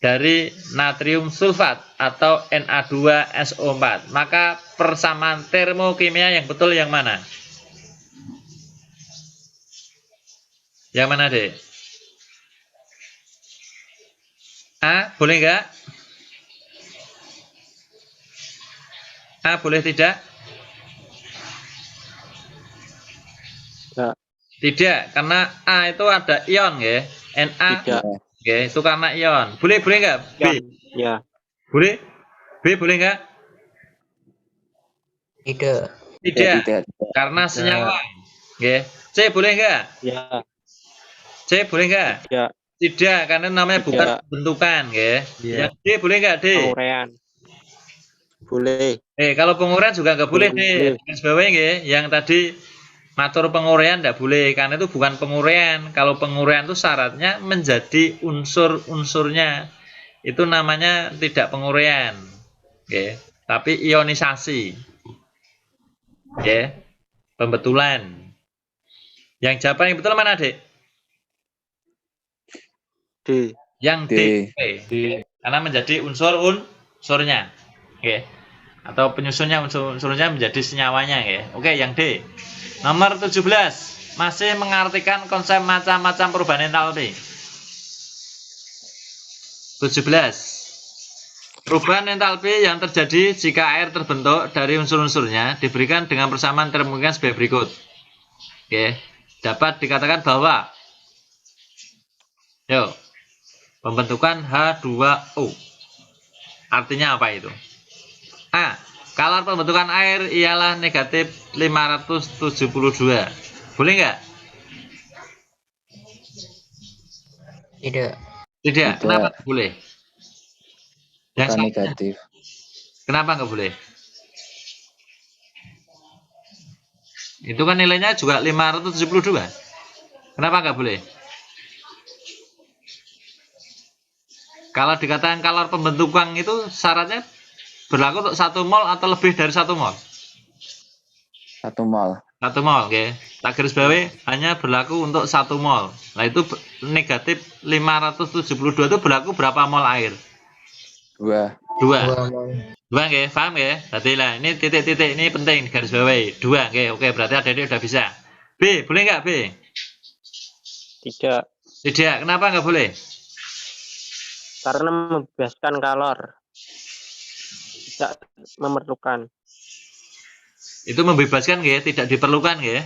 dari natrium sulfat atau Na2SO4. Maka persamaan termokimia yang betul yang mana? Yang mana, Dek? A, boleh enggak? A, boleh tidak? Enggak. Tidak, karena A itu ada ion, ya. Na, Tidak. ya, itu karena ion. Boleh enggak? B, Ya. boleh? B, boleh enggak? Tidak. Tidak, Tidak. karena senyawa. Ya. C, boleh enggak? Ya. C, boleh enggak? Tidak. Tidak, karena namanya bukan Tidak. bentukan, ya. Iya. Yang D, boleh enggak, D? Penguraian. Boleh. Kalau penguraian juga enggak boleh, D. Boleh. Garis bawahnya, ya. Yang tadi matur penguraian enggak boleh, karena itu bukan penguraian. Kalau penguraian itu syaratnya menjadi unsur-unsurnya. Itu namanya tidak penguraian. Oke, tapi ionisasi. Oke. Pembetulan. Yang jawaban yang betul mana, Dek? D. Yang D. D. Oke. Karena menjadi unsurnya. Oke. Atau penyusunnya unsurnya menjadi senyawanya, ya. Oke, yang D. Nomor 17 masih mengartikan konsep macam-macam perubahan entalpi. 17. Perubahan entalpi yang terjadi jika air terbentuk dari unsur-unsurnya diberikan dengan persamaan termokimia sebagai berikut. Oke, dapat dikatakan bahwa pembentukan H2O. Artinya apa itu? A. Kalor pembentukan air ialah negatif 572. Boleh nggak? Tidak. Tidak. Tidak. Kenapa nggak boleh? Yang Bukan satunya, negatif. kenapa nggak boleh? Itu kan nilainya juga 572. Kenapa nggak boleh? Kalau dikatakan kalor pembentukan itu syaratnya berlaku untuk 1 mol atau lebih dari 1 mol? 1 mol. 1 mol, oke. Tak garis bawahi hanya berlaku untuk 1 mol. Nah, itu negatif 572 itu berlaku berapa mol air? 2. 2. 2 mol. 2, oke. Paham ya? Berarti lah, ini titik-titik ini penting garis bawahi. 2, oke. Berarti adik-adik udah bisa. B, boleh nggak B? Tidak. Tidak. Kenapa nggak boleh? Karena membebaskan kalor. Tidak memerlukan. Itu membebaskan ya, tidak diperlukan ya.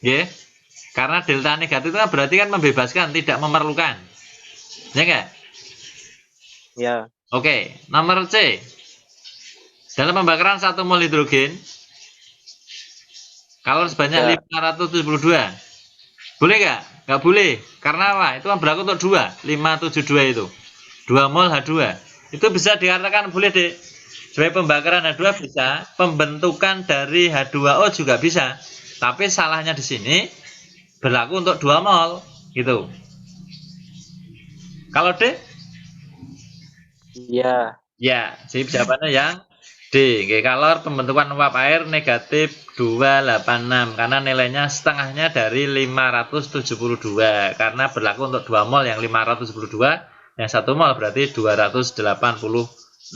Ya. Karena delta negatif itu kan berarti kan membebaskan, tidak memerlukan. Ya enggak? Ya. Oke, nomor C. Dalam pembakaran 1 mol hidrogen, kalor sebanyak 572. Boleh nggak? Nggak boleh. Karena apa? Itu kan berlaku untuk 2. 572 itu. 2 mol H2. Itu bisa dikatakan boleh, Dek. Sebagai pembakaran H2 bisa, pembentukan dari H2O juga bisa. Tapi salahnya di sini berlaku untuk 2 mol gitu. Kalau D? Ya. Ya, jadi jawabannya yang D. Oke, kalor pembentukan uap air negatif 286 karena nilainya setengahnya dari 572 karena berlaku untuk 2 mol yang 572, yang 1 mol berarti 286.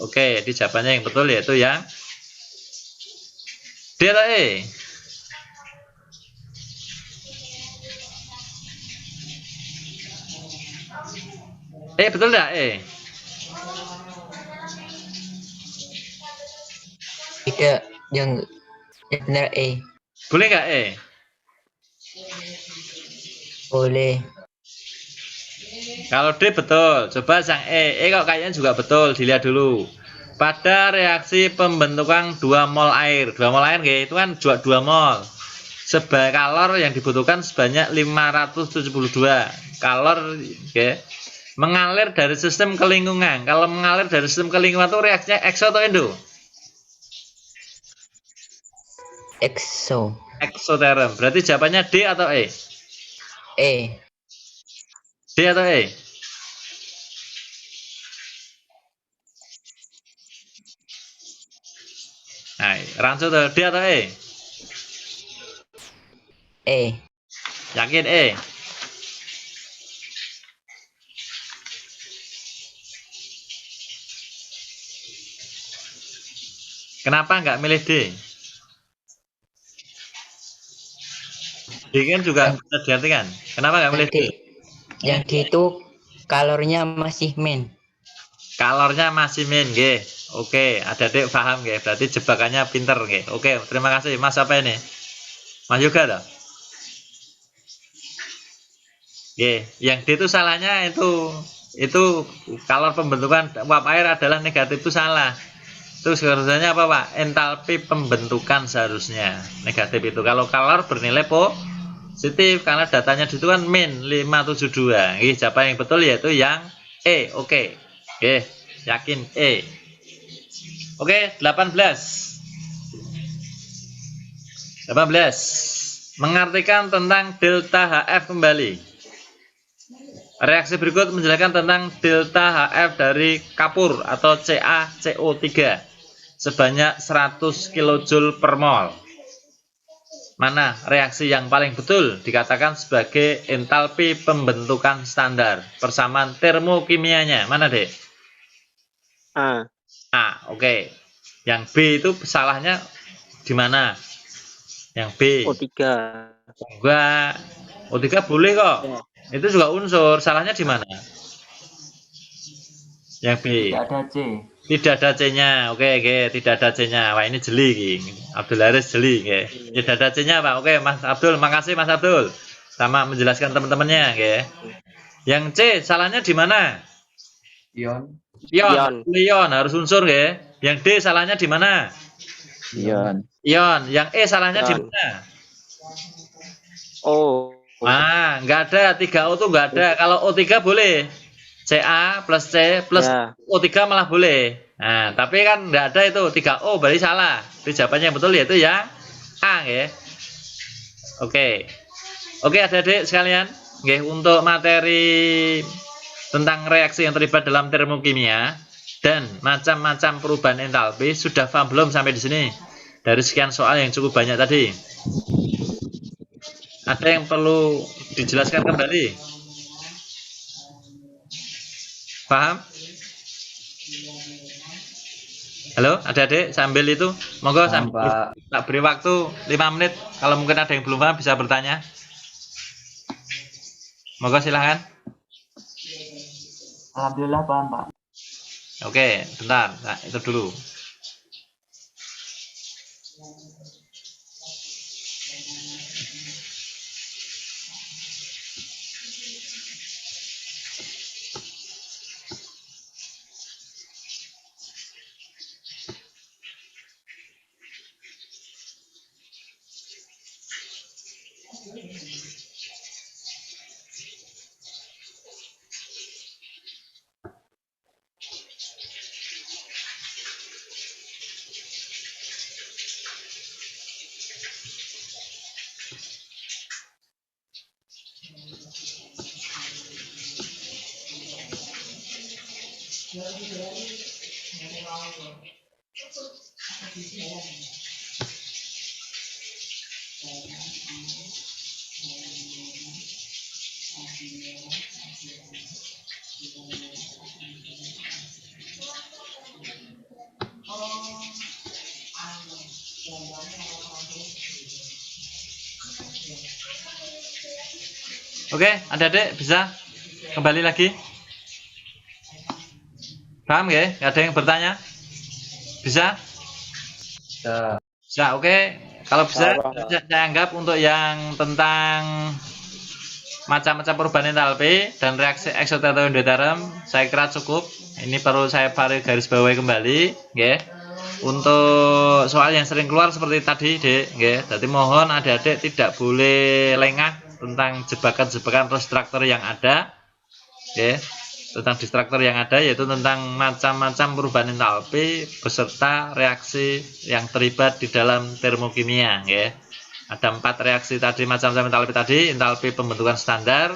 Oke, di jawabannya yang betul yaitu yang D atau E? Betul enggak E? Tidak. Yang benar E. Boleh nggak E? Boleh. Kalau D betul, coba sang E kok kayaknya juga betul, dilihat dulu. Pada reaksi pembentukan 2 mol air, 2 mol air itu kan 2 mol. Sebagai kalor yang dibutuhkan sebanyak 572 kalor, mengalir dari sistem ke lingkungan. Kalau mengalir dari sistem ke lingkungan itu reaksinya ekso atau endo? Exo. Eksoterm. Berarti jawabannya D atau E? E. D atau E? Nah, Ransu tuh, D atau E? E. Yakin E? Kenapa nggak milih D? D kan juga bisa diartikan. Kenapa nggak milih D? Yang D itu kalornya masih min. Kalornya masih min, nggih. Oke, adik-adik paham nggih. Berarti jebakannya pinter nggih. Oke, terima kasih. Mas apa ini? Mas Yoga toh? Nggih, yang D itu salahnya itu kalor pembentukan uap air adalah negatif itu salah. Itu seharusnya apa, Pak? Entalpi pembentukan seharusnya negatif itu. Kalau kalor bernilai positif karena datanya itu kan min 572. Nggih, jawaban yang betul yaitu yang E. Oke. Nggih, yakin E. Oke, 18. Mengartikan tentang delta HF kembali. Reaksi berikut menjelaskan tentang delta HF dari kapur atau CaCO3 sebanyak 100 kJ per mol. Mana reaksi yang paling betul dikatakan sebagai entalpi pembentukan standar persamaan termokimianya? Mana, Dek? A. A, oke. Yang B itu salahnya di mana? Yang B. O3. Enggak. O3 boleh kok. Itu juga unsur. Salahnya di mana? Yang B. Tidak ada C. Tidak ada C-nya. Oke, tidak ada C-nya. Wah, ini jeli, Abdul Haris jeli, Tidak ada C-nya, Pak. Oke, Mas Abdul, makasih Mas Abdul. Sama menjelaskan teman-temannya, Yang C salahnya di mana? Ion. Ion harus unsur, Yang D salahnya di mana? Ion. Ion. Yang E salahnya di Ion. mana? O. Nggak ada. 3O tuh nggak ada. Kalau O3 boleh. Ca plus C plus Ya. O3 malah boleh. Nah, tapi kan nggak ada itu. 3O berarti salah. Itu jawabannya yang betul yaitu yang A, Oke. Oke, adik-adik sekalian. Untuk materi tentang reaksi yang terlibat dalam termokimia dan macam-macam perubahan entalpi sudah paham belum sampai di sini? Dari sekian soal yang cukup banyak tadi. Ada yang perlu dijelaskan kembali? Paham? Halo, adik-adik sambil itu, monggo sambil tak beri waktu 5 menit. Kalau mungkin ada yang belum paham bisa bertanya. Monggo silahkan. Alhamdulillah paham, Pak. Oke, bentar. Nah, itu dulu. Oke, adik-adik bisa kembali lagi? Paham ya? Ada yang bertanya? Bisa? Bisa, oke. Kalau bisa, saya anggap untuk yang tentang macam-macam perubahan entalpi dan reaksi eksoterm atau endoterm, saya kira cukup. Ini perlu saya garis bawahi kembali, Untuk soal yang sering keluar seperti tadi, Dek, Jadi mohon adik-adik tidak boleh lengah tentang jebakan-jebakan traktor yang ada, tentang distraktor yang ada, yaitu tentang macam-macam perubahan entalpi beserta reaksi yang terlibat di dalam termokimia, Ada 4 reaksi tadi, macam-macam entalpi tadi: entalpi pembentukan standar,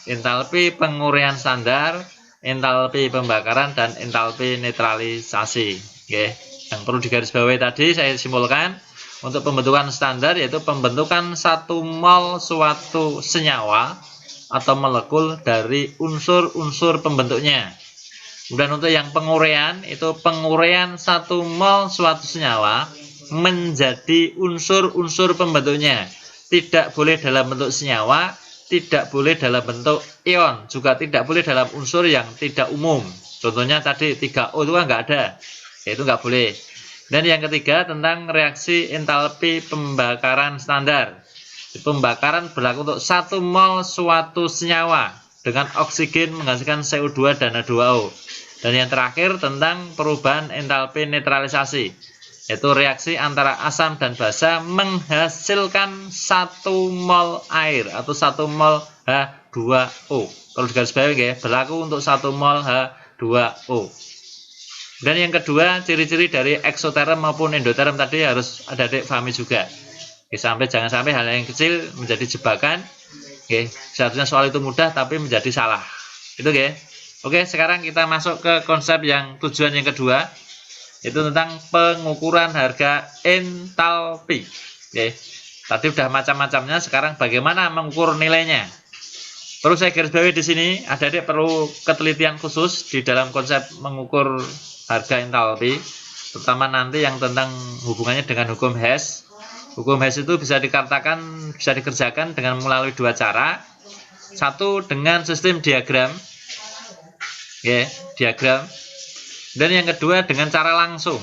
entalpi penguraian standar, entalpi pembakaran, dan entalpi netralisasi, Yang perlu digarisbawahi tadi saya simpulkan. Untuk pembentukan standar yaitu pembentukan 1 mol suatu senyawa atau molekul dari unsur-unsur pembentuknya. Kemudian untuk yang penguraian, itu penguraian 1 mol suatu senyawa menjadi unsur-unsur pembentuknya. Tidak boleh dalam bentuk senyawa, tidak boleh dalam bentuk ion, juga tidak boleh dalam unsur yang tidak umum. Contohnya tadi 3O itu kan nggak ada, itu nggak boleh. Dan yang ketiga tentang reaksi entalpi pembakaran standar. Pembakaran berlaku untuk 1 mol suatu senyawa dengan oksigen menghasilkan CO2 dan H2O. Dan yang terakhir tentang perubahan entalpi netralisasi, yaitu reaksi antara asam dan basa menghasilkan 1 mol air atau 1 mol H2O. Perlu digarisbawahi ya, berlaku untuk 1 mol H2O. Dan yang kedua, ciri-ciri dari eksoterm maupun endoterm tadi harus adik-adik pahami juga. Oke, jangan sampai hal yang kecil menjadi jebakan. Oke, seharusnya soal itu mudah tapi menjadi salah. Itu oke. Oke, sekarang kita masuk ke konsep yang tujuan yang kedua, yaitu tentang pengukuran harga entalpi. Oke, tadi udah macam-macamnya, sekarang bagaimana mengukur nilainya. Perlu saya garis bawahi di sini, adik-adik perlu ketelitian khusus di dalam konsep mengukur harga entalpi, terutama nanti yang tentang hubungannya dengan hukum Hess. Hukum Hess itu bisa dikerjakan dengan melalui 2 cara. Satu dengan sistem diagram. Ya, diagram. Dan yang kedua dengan cara langsung.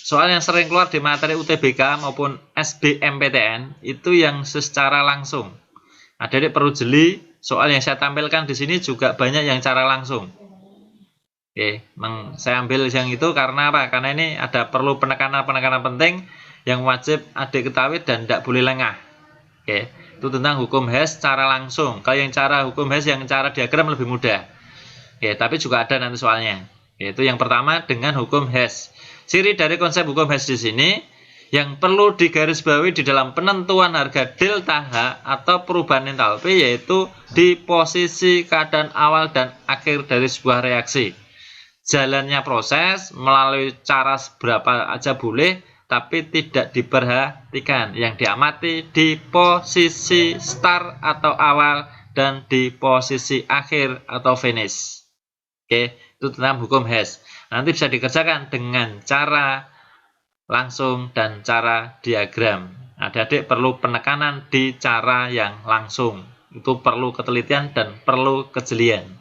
Soal yang sering keluar di materi UTBK maupun SBMPTN itu yang secara langsung. Adik-adik perlu jeli, soal yang saya tampilkan di sini juga banyak yang cara langsung. Oke, saya ambil yang itu karena apa? Karena ini ada perlu penekanan-penekanan penting yang wajib adik ketahui dan tidak boleh lengah. Oke, itu tentang hukum Hess secara langsung. Kalau yang cara hukum Hess yang cara diagram lebih mudah. Oke, tapi juga ada nanti soalnya. Yaitu yang pertama dengan hukum Hess. Ciri dari konsep hukum Hess di sini yang perlu digarisbawahi di dalam penentuan harga delta H atau perubahan entalpi yaitu di posisi keadaan awal dan akhir dari sebuah reaksi. Jalannya proses melalui cara seberapa aja boleh, tapi tidak diperhatikan. Yang diamati di posisi start atau awal dan di posisi akhir atau finish. Oke, itu tentang hukum Hess. Nanti bisa dikerjakan dengan cara langsung dan cara diagram. Adik-adik perlu penekanan di cara yang langsung. Itu perlu ketelitian dan perlu kejelian.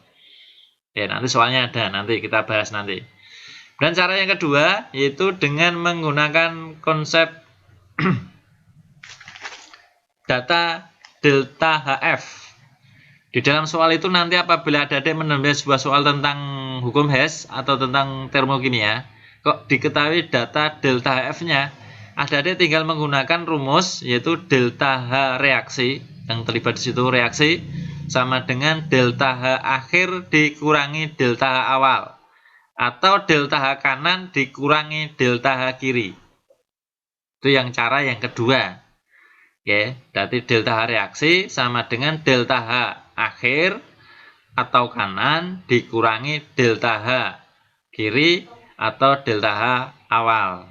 Ya, nanti soalnya ada, nanti kita bahas nanti. Dan cara yang kedua yaitu dengan menggunakan konsep data delta HF. Di dalam soal itu nanti apabila adik-adik menemui sebuah soal tentang hukum Hess atau tentang termokimia, kok diketahui data delta HF-nya, adik-adik tinggal menggunakan rumus yaitu delta H reaksi, yang terlibat di situ reaksi, sama dengan delta H akhir dikurangi delta H awal. Atau delta H kanan dikurangi delta H kiri. Itu yang cara yang kedua. Oke, berarti delta H reaksi sama dengan delta H akhir atau kanan dikurangi delta H kiri atau delta H awal.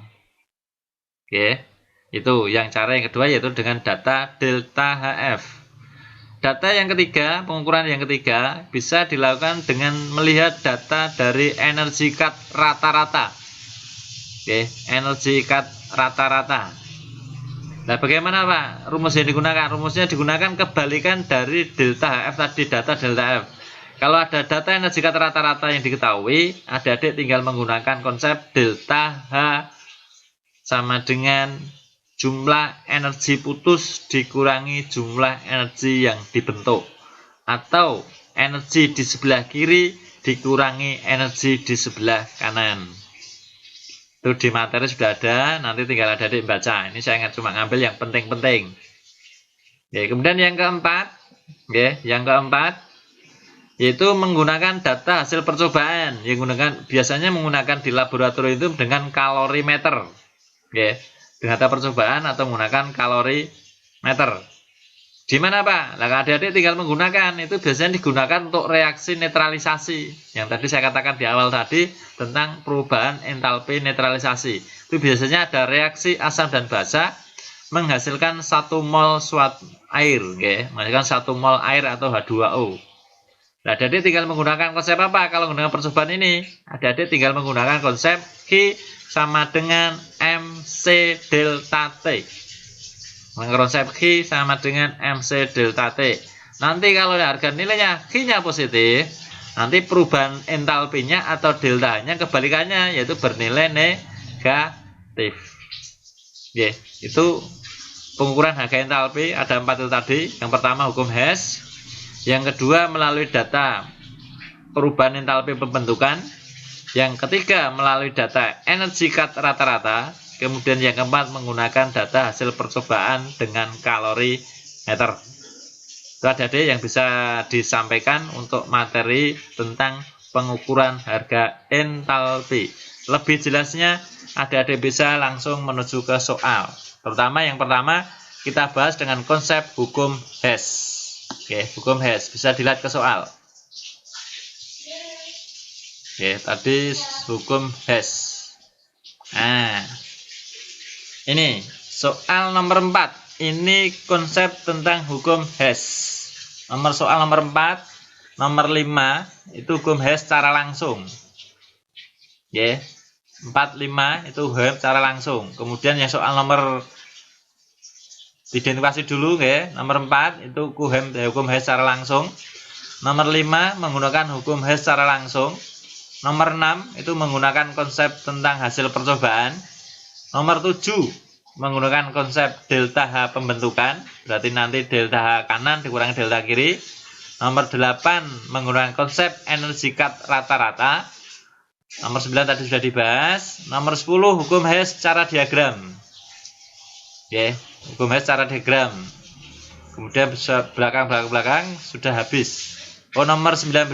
Oke, itu yang cara yang kedua yaitu dengan data delta HF. Data yang ketiga, pengukuran yang ketiga bisa dilakukan dengan melihat data dari energi cut rata-rata. Oke, energi cut rata-rata. Nah, bagaimana Pak rumus yang digunakan? Rumusnya digunakan kebalikan dari delta HF tadi, data delta F. Kalau ada data energi cut rata-rata yang diketahui, adik-adik tinggal menggunakan konsep delta H sama dengan jumlah energi putus dikurangi jumlah energi yang dibentuk. Atau energi di sebelah kiri dikurangi energi di sebelah kanan. Itu di materi sudah ada, nanti tinggal adik-adik baca. Ini saya cuma ngambil yang penting-penting. Oke, kemudian yang keempat, yaitu menggunakan data hasil percobaan. Biasanya menggunakan di laboratorium itu dengan kalorimeter. Oke, dengan data percobaan atau menggunakan kalorimeter. Di mana Pak? Nah, adik-adik tinggal menggunakan, itu biasanya digunakan untuk reaksi netralisasi. Yang tadi saya katakan di awal tadi tentang perubahan entalpi netralisasi. Itu biasanya ada reaksi asam dan basa menghasilkan 1 mol suatu air, menghasilkan 1 mol air atau H2O. Nah, adik tinggal menggunakan konsep apa? Kalau menggunakan percobaan ini, adik tinggal menggunakan konsep Q sama dengan MC delta T. Konsep Q sama dengan MC delta T. Nanti kalau harga nilainya Q-nya positif, nanti perubahan entalpinya atau deltanya kebalikannya, yaitu bernilai negatif. Oke, itu pengukuran harga entalpi. Ada 4 itu tadi. Yang pertama hukum Hess. Yang kedua melalui data perubahan entalpi pembentukan. Yang ketiga melalui data energi cut rata-rata. Kemudian yang keempat menggunakan data hasil percobaan dengan kalori meter. Itu adik-adik yang bisa disampaikan untuk materi tentang pengukuran harga entalpi. Lebih jelasnya adik-adik bisa langsung menuju ke soal. Terutama yang pertama kita bahas dengan konsep hukum Hess. Oke, hukum Hess bisa dilihat ke soal. Oke, tadi hukum Hess. Nah, ini soal nomor 4. Ini konsep tentang hukum Hess. Soal nomor 4, nomor 5 itu hukum Hess secara langsung. Oke, 4, 5 itu hukum secara langsung. Kemudian yang soal nomor identifikasi dulu ya. Nomor 4 itu hukum Hess secara langsung. Nomor 5 menggunakan hukum Hess secara langsung. Nomor 6 itu menggunakan konsep tentang hasil percobaan. Nomor 7 menggunakan konsep delta H pembentukan. Berarti nanti delta H kanan dikurangi delta kiri. Nomor 8 menggunakan konsep energi cut rata-rata. Nomor 9 tadi sudah dibahas. Nomor 10 hukum Hess secara diagram. Oke, hukum Hess secara diagram. Kemudian belakang sudah habis. Nomor 19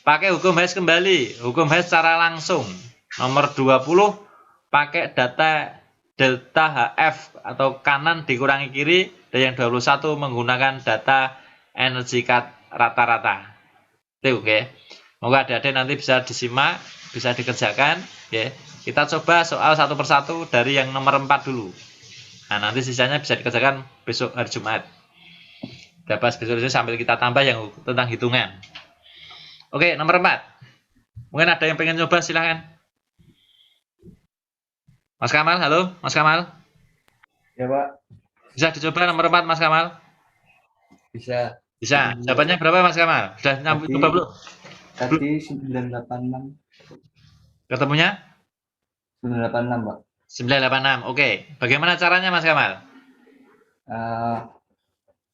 pakai hukum Hess kembali, hukum Hess secara langsung. Nomor 20 pakai data delta HF atau kanan dikurangi kiri. Dan yang 21 menggunakan data energi cut rata-rata. Itu oke. Moga adik-adik nanti bisa disimak, bisa dikerjakan. Oke. Kita coba soal satu persatu dari yang nomor 4 dulu. Nah, nanti sisanya bisa dikerjakan besok hari Jumat. Kita bahas besok sambil kita tambah yang tentang hitungan. Oke, nomor 4. Mungkin ada yang pengen coba, silahkan. Mas Kamal, halo, Mas Kamal. Ya, Pak. Bisa dicoba nomor 4, Mas Kamal? Bisa. Bisa. Jawabannya berapa, Mas Kamal? Sudah nyambut coba belum? Tadi 986. Ketemunya? 986, Pak. 986. Oke. Bagaimana caranya, Mas Kamal?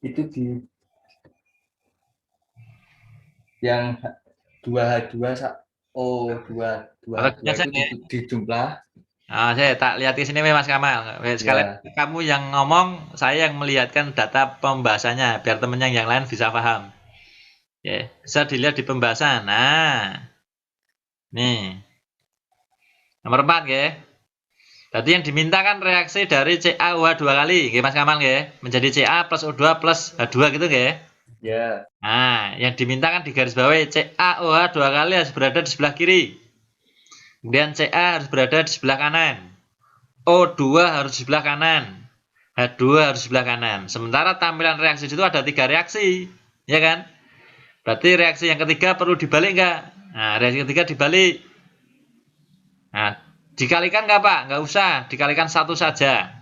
Itu di yang 2H2 O2 itu dijumlah. Saya tak lihat di sini, Mas Kamal. Sekalian kamu yang ngomong, saya yang melihatkan data pembahasannya biar temennya yang lain bisa paham. Ya, bisa dilihat di pembahasan. Nah. Nih. Nomor 4, ya. Tadi yang diminta kan reaksi dari CaOH 2 kali, ya, Mas Kamal, ya. Menjadi Ca plus O2 plus H2 gitu, ya. Ya. Nah, yang diminta kan di garis bawah CaOH 2 kali harus berada di sebelah kiri. Kemudian Ca harus berada di sebelah kanan. O2 harus di sebelah kanan. H2 harus di sebelah kanan. Sementara tampilan reaksi itu ada 3 reaksi, ya kan? Berarti reaksi yang ketiga perlu dibalik nggak? Nah, reaksi ketiga dibalik. Nah, dikalikan nggak, Pak? Nggak usah, dikalikan 1 saja.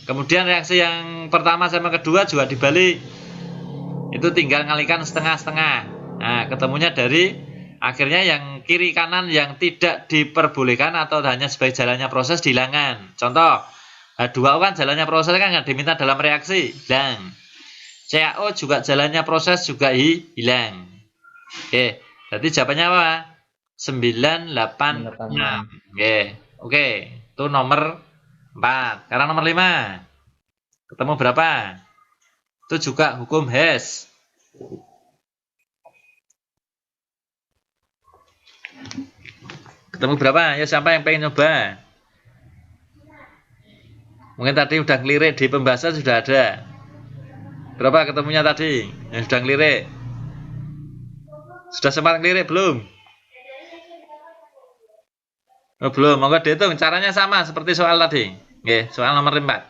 Kemudian reaksi yang pertama sama kedua juga dibalik. Itu tinggal ngalikan setengah-setengah. Nah, ketemunya dari akhirnya yang kiri kanan yang tidak diperbolehkan atau hanya sebagai jalannya proses dihilangkan. Contoh, H2O kan jalannya proses kan nggak diminta dalam reaksi, hilang. CaO juga jalannya proses juga hilang. Oke, berarti jawabannya apa? 986. Oke, itu nomor 4. Sekarang nomor 5. Ketemu berapa? Itu juga hukum Hess. Ketemu berapa? Ya, siapa yang pengen nyoba? Mungkin tadi udah ngelirik di pembahasan sudah ada. Berapa ketemunya tadi? Yang sudah ngelirik? Sudah sempat ngelirik belum? Oh, belum. Monggo dihitung. Caranya sama seperti soal tadi. Oke, soal nomor 4.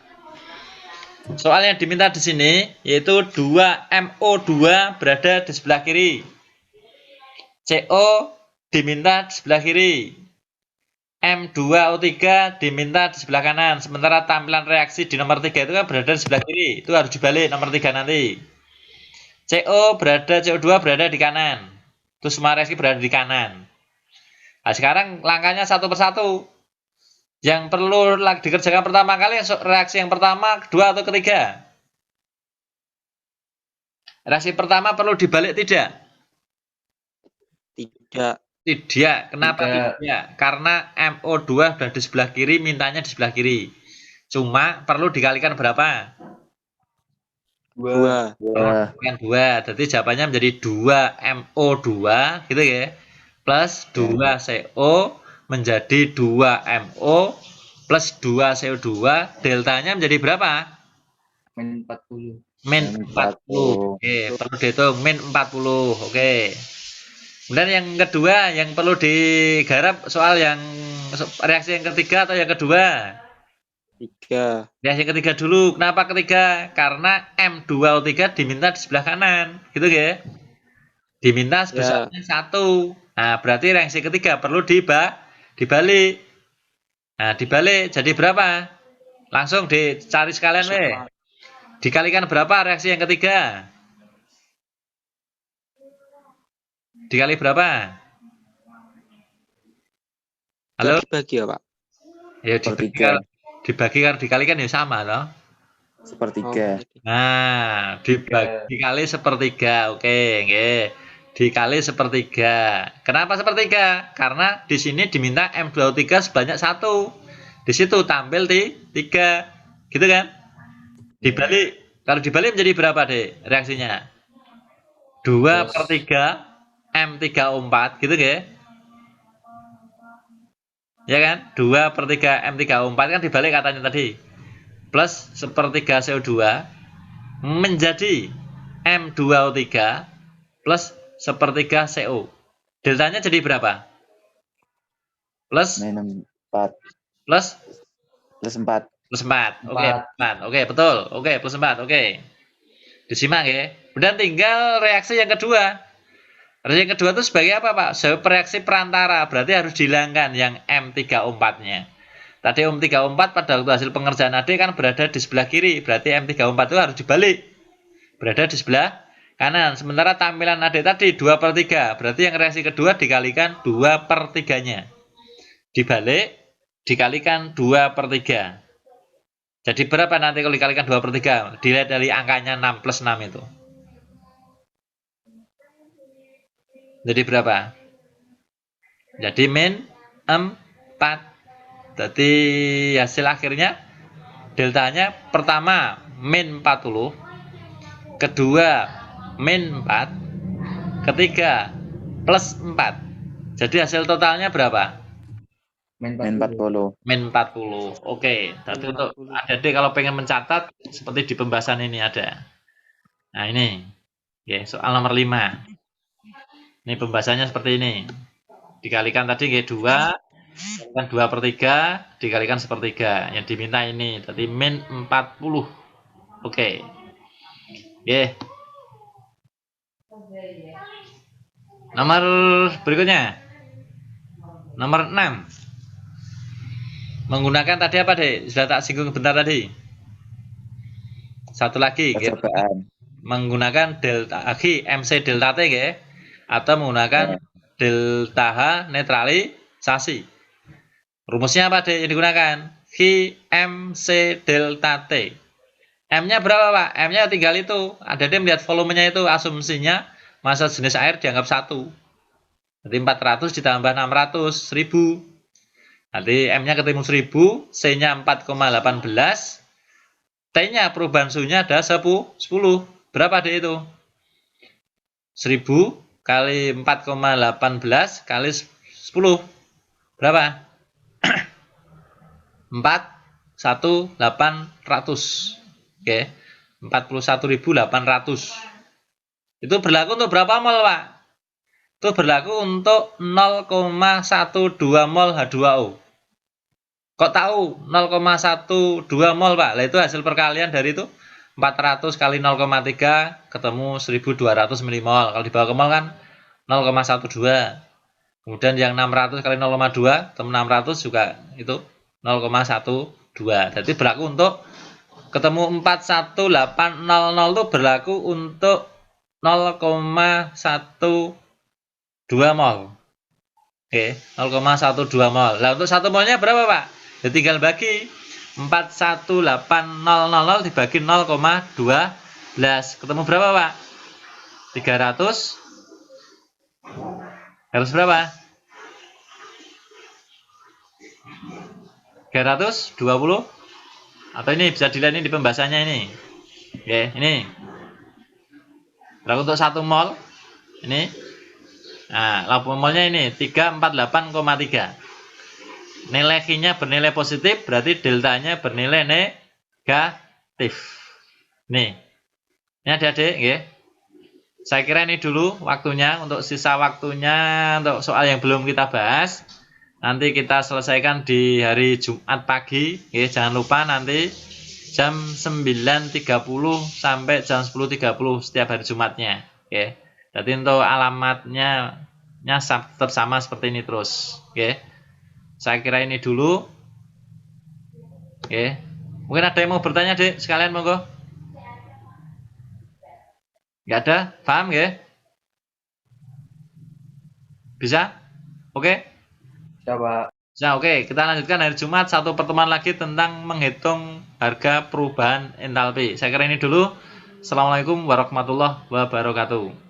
Soal yang diminta di sini yaitu 2MO2 berada di sebelah kiri. CO diminta di sebelah kiri. M2O3 diminta di sebelah kanan. Sementara tampilan reaksi di nomor 3 itu kan berada di sebelah kiri. Itu harus dibalik nomor 3 nanti. CO2 berada di kanan. Terus semua reaksi berada di kanan. Nah, sekarang langkahnya satu persatu. Yang perlu dikerjakan pertama kali reaksi yang pertama, kedua, atau ketiga? Reaksi pertama perlu dibalik tidak? Tidak. Tidak. Kenapa Tidak. tidak? Karena MO2 sudah di sebelah kiri, mintanya di sebelah kiri. Cuma perlu dikalikan berapa? 2. 2. Dikalikan 2. Jadi jawabannya menjadi 2MO2 gitu ya. Plus 2CO menjadi 2MO plus 2CO2. Deltanya menjadi berapa? Min 40. Min 40. Oke, perlu dihitung min 40. Oke. Kemudian yang kedua yang perlu digarap soal yang reaksi yang ketiga atau yang kedua? 3. Reaksi yang ketiga dulu. Kenapa ketiga? Karena M2O3 diminta di sebelah kanan, gitu ya. Diminta sebesarnya 1. Nah, berarti reaksi ketiga perlu dibalik. Nah, dibalik jadi berapa? Langsung dicari sekalian weh. Dikalikan berapa reaksi yang ketiga? Dikali berapa? Halo? Bagi ya, Pak? Ya Sepertiga. dibagi kan dikalikan ya sama loh. Sepertiga. Nah, dikali sepertiga. Oke, nggih. Dikali sepertiga. Kenapa sepertiga? Karena di sini diminta M2O3 sebanyak 1. Di situ tampil di 3. Gitu kan? Dibalik. Kalau dibalik menjadi berapa, Dek? Reaksinya? 2/3 M3O4 gitu ya. Ya kan? 2/3 M3O4 kan dibalik katanya tadi. Plus 1/3 CO2 menjadi M2O3 plus 1/3 CO. Deltanya jadi berapa? Plus Min 4. plus Plus 4. plus 4. Oke, 4. Oke, betul. Oke, plus 4. Oke. Disimak ya. Kemudian tinggal reaksi yang kedua. Reaksi yang kedua itu sebagai apa, Pak? Sebagai reaksi perantara. Berarti harus dihilangkan yang M3O4-nya. Tadi M3O4 pada waktu hasil pengerjaan AD kan berada di sebelah kiri. Berarti M3O4 itu harus dibalik. Berada di sebelah kanan. Sementara tampilan AD tadi 2/3. Berarti yang reaksi kedua dikalikan 2/3-nya. Dibalik, dikalikan 2/3. Jadi berapa nanti kalau dikalikan 2/3? Dilihat dari angkanya 6 plus 6 itu. Jadi berapa? Jadi min 4. Jadi hasil akhirnya deltanya pertama min 40, kedua min 4, ketiga plus 4. Jadi hasil totalnya berapa? Min Min 40. 40. Min 40. Oke, jadi untuk adik-adik kalau pengen mencatat seperti di pembahasan ini ada. Nah, ini. Oke, soal nomor 5. Ini pembahasannya seperti ini. Dikalikan tadi nggih 2, dikalikan 2/3, dikalikan 1/3. Yang diminta ini tadi min 40. Oke. Nggih. Nomor berikutnya. Nomor 6. Menggunakan tadi apa, Dek? Sudah tak singgung bentar tadi. Satu lagi, Percobaan. menggunakan delta H MC delta T ya, atau menggunakan delta H netralisasi. Rumusnya apa, Dek, yang digunakan? H MC delta T. M-nya berapa, Pak? M-nya tinggal itu. Ada dia melihat volumenya itu, asumsinya massa jenis air dianggap 1. Jadi 400 ditambah 600, 1000. Nanti M-nya ketemu 1000, C-nya 4,18, T-nya perubahan suhunya ada 10. Berapa deh itu? 1000 kali 4,18 kali 10. Berapa? 41.800. Oke. 41.800. Itu berlaku untuk berapa mol, Pak? Itu berlaku untuk 0,12 mol H2O. Kok tahu 0,12 mol, Pak? Lah itu hasil perkalian dari itu 400 kali 0,3 ketemu 1200 milimol. Kalau dibawa ke mol kan 0,12. Kemudian yang 600 kali 0,2, tem 600 juga itu 0,12. Jadi berlaku untuk ketemu 41800 itu berlaku untuk 0,12 mol. Oke, 0,12 mol. Nah, untuk 1 molnya berapa, Pak? Ya tinggal bagi 41800 dibagi 0,12. Ketemu berapa, Pak? 300. Harus berapa? 320. Atau ini bisa dilihat ini di pembahasannya ini. Oke, ini. Berlaku untuk 1 mol. Ini. Nah, lampu molnya ini 348,3. Nilai Q-nya bernilai positif, berarti deltanya bernilai negatif. Nih. Ini adik-adik, ya. Saya kira ini dulu waktunya. Untuk sisa waktunya untuk soal yang belum kita bahas, nanti kita selesaikan di hari Jumat pagi. Ya, jangan lupa nanti jam 9.30 sampai jam 10.30 setiap hari Jumatnya. Oke. Jadi untuk alamatnya tetap sama seperti ini terus. Oke. Saya kira ini dulu. Oke. Mungkin ada yang mau bertanya, Dek? Sekalian monggo. Nggak ada? Paham ya? Bisa? Oke? Bisa, Pak. Nah, oke. Kita lanjutkan hari Jumat satu pertemuan lagi tentang menghitung harga perubahan entalpi. Saya kira ini dulu. Assalamualaikum warahmatullahi wabarakatuh.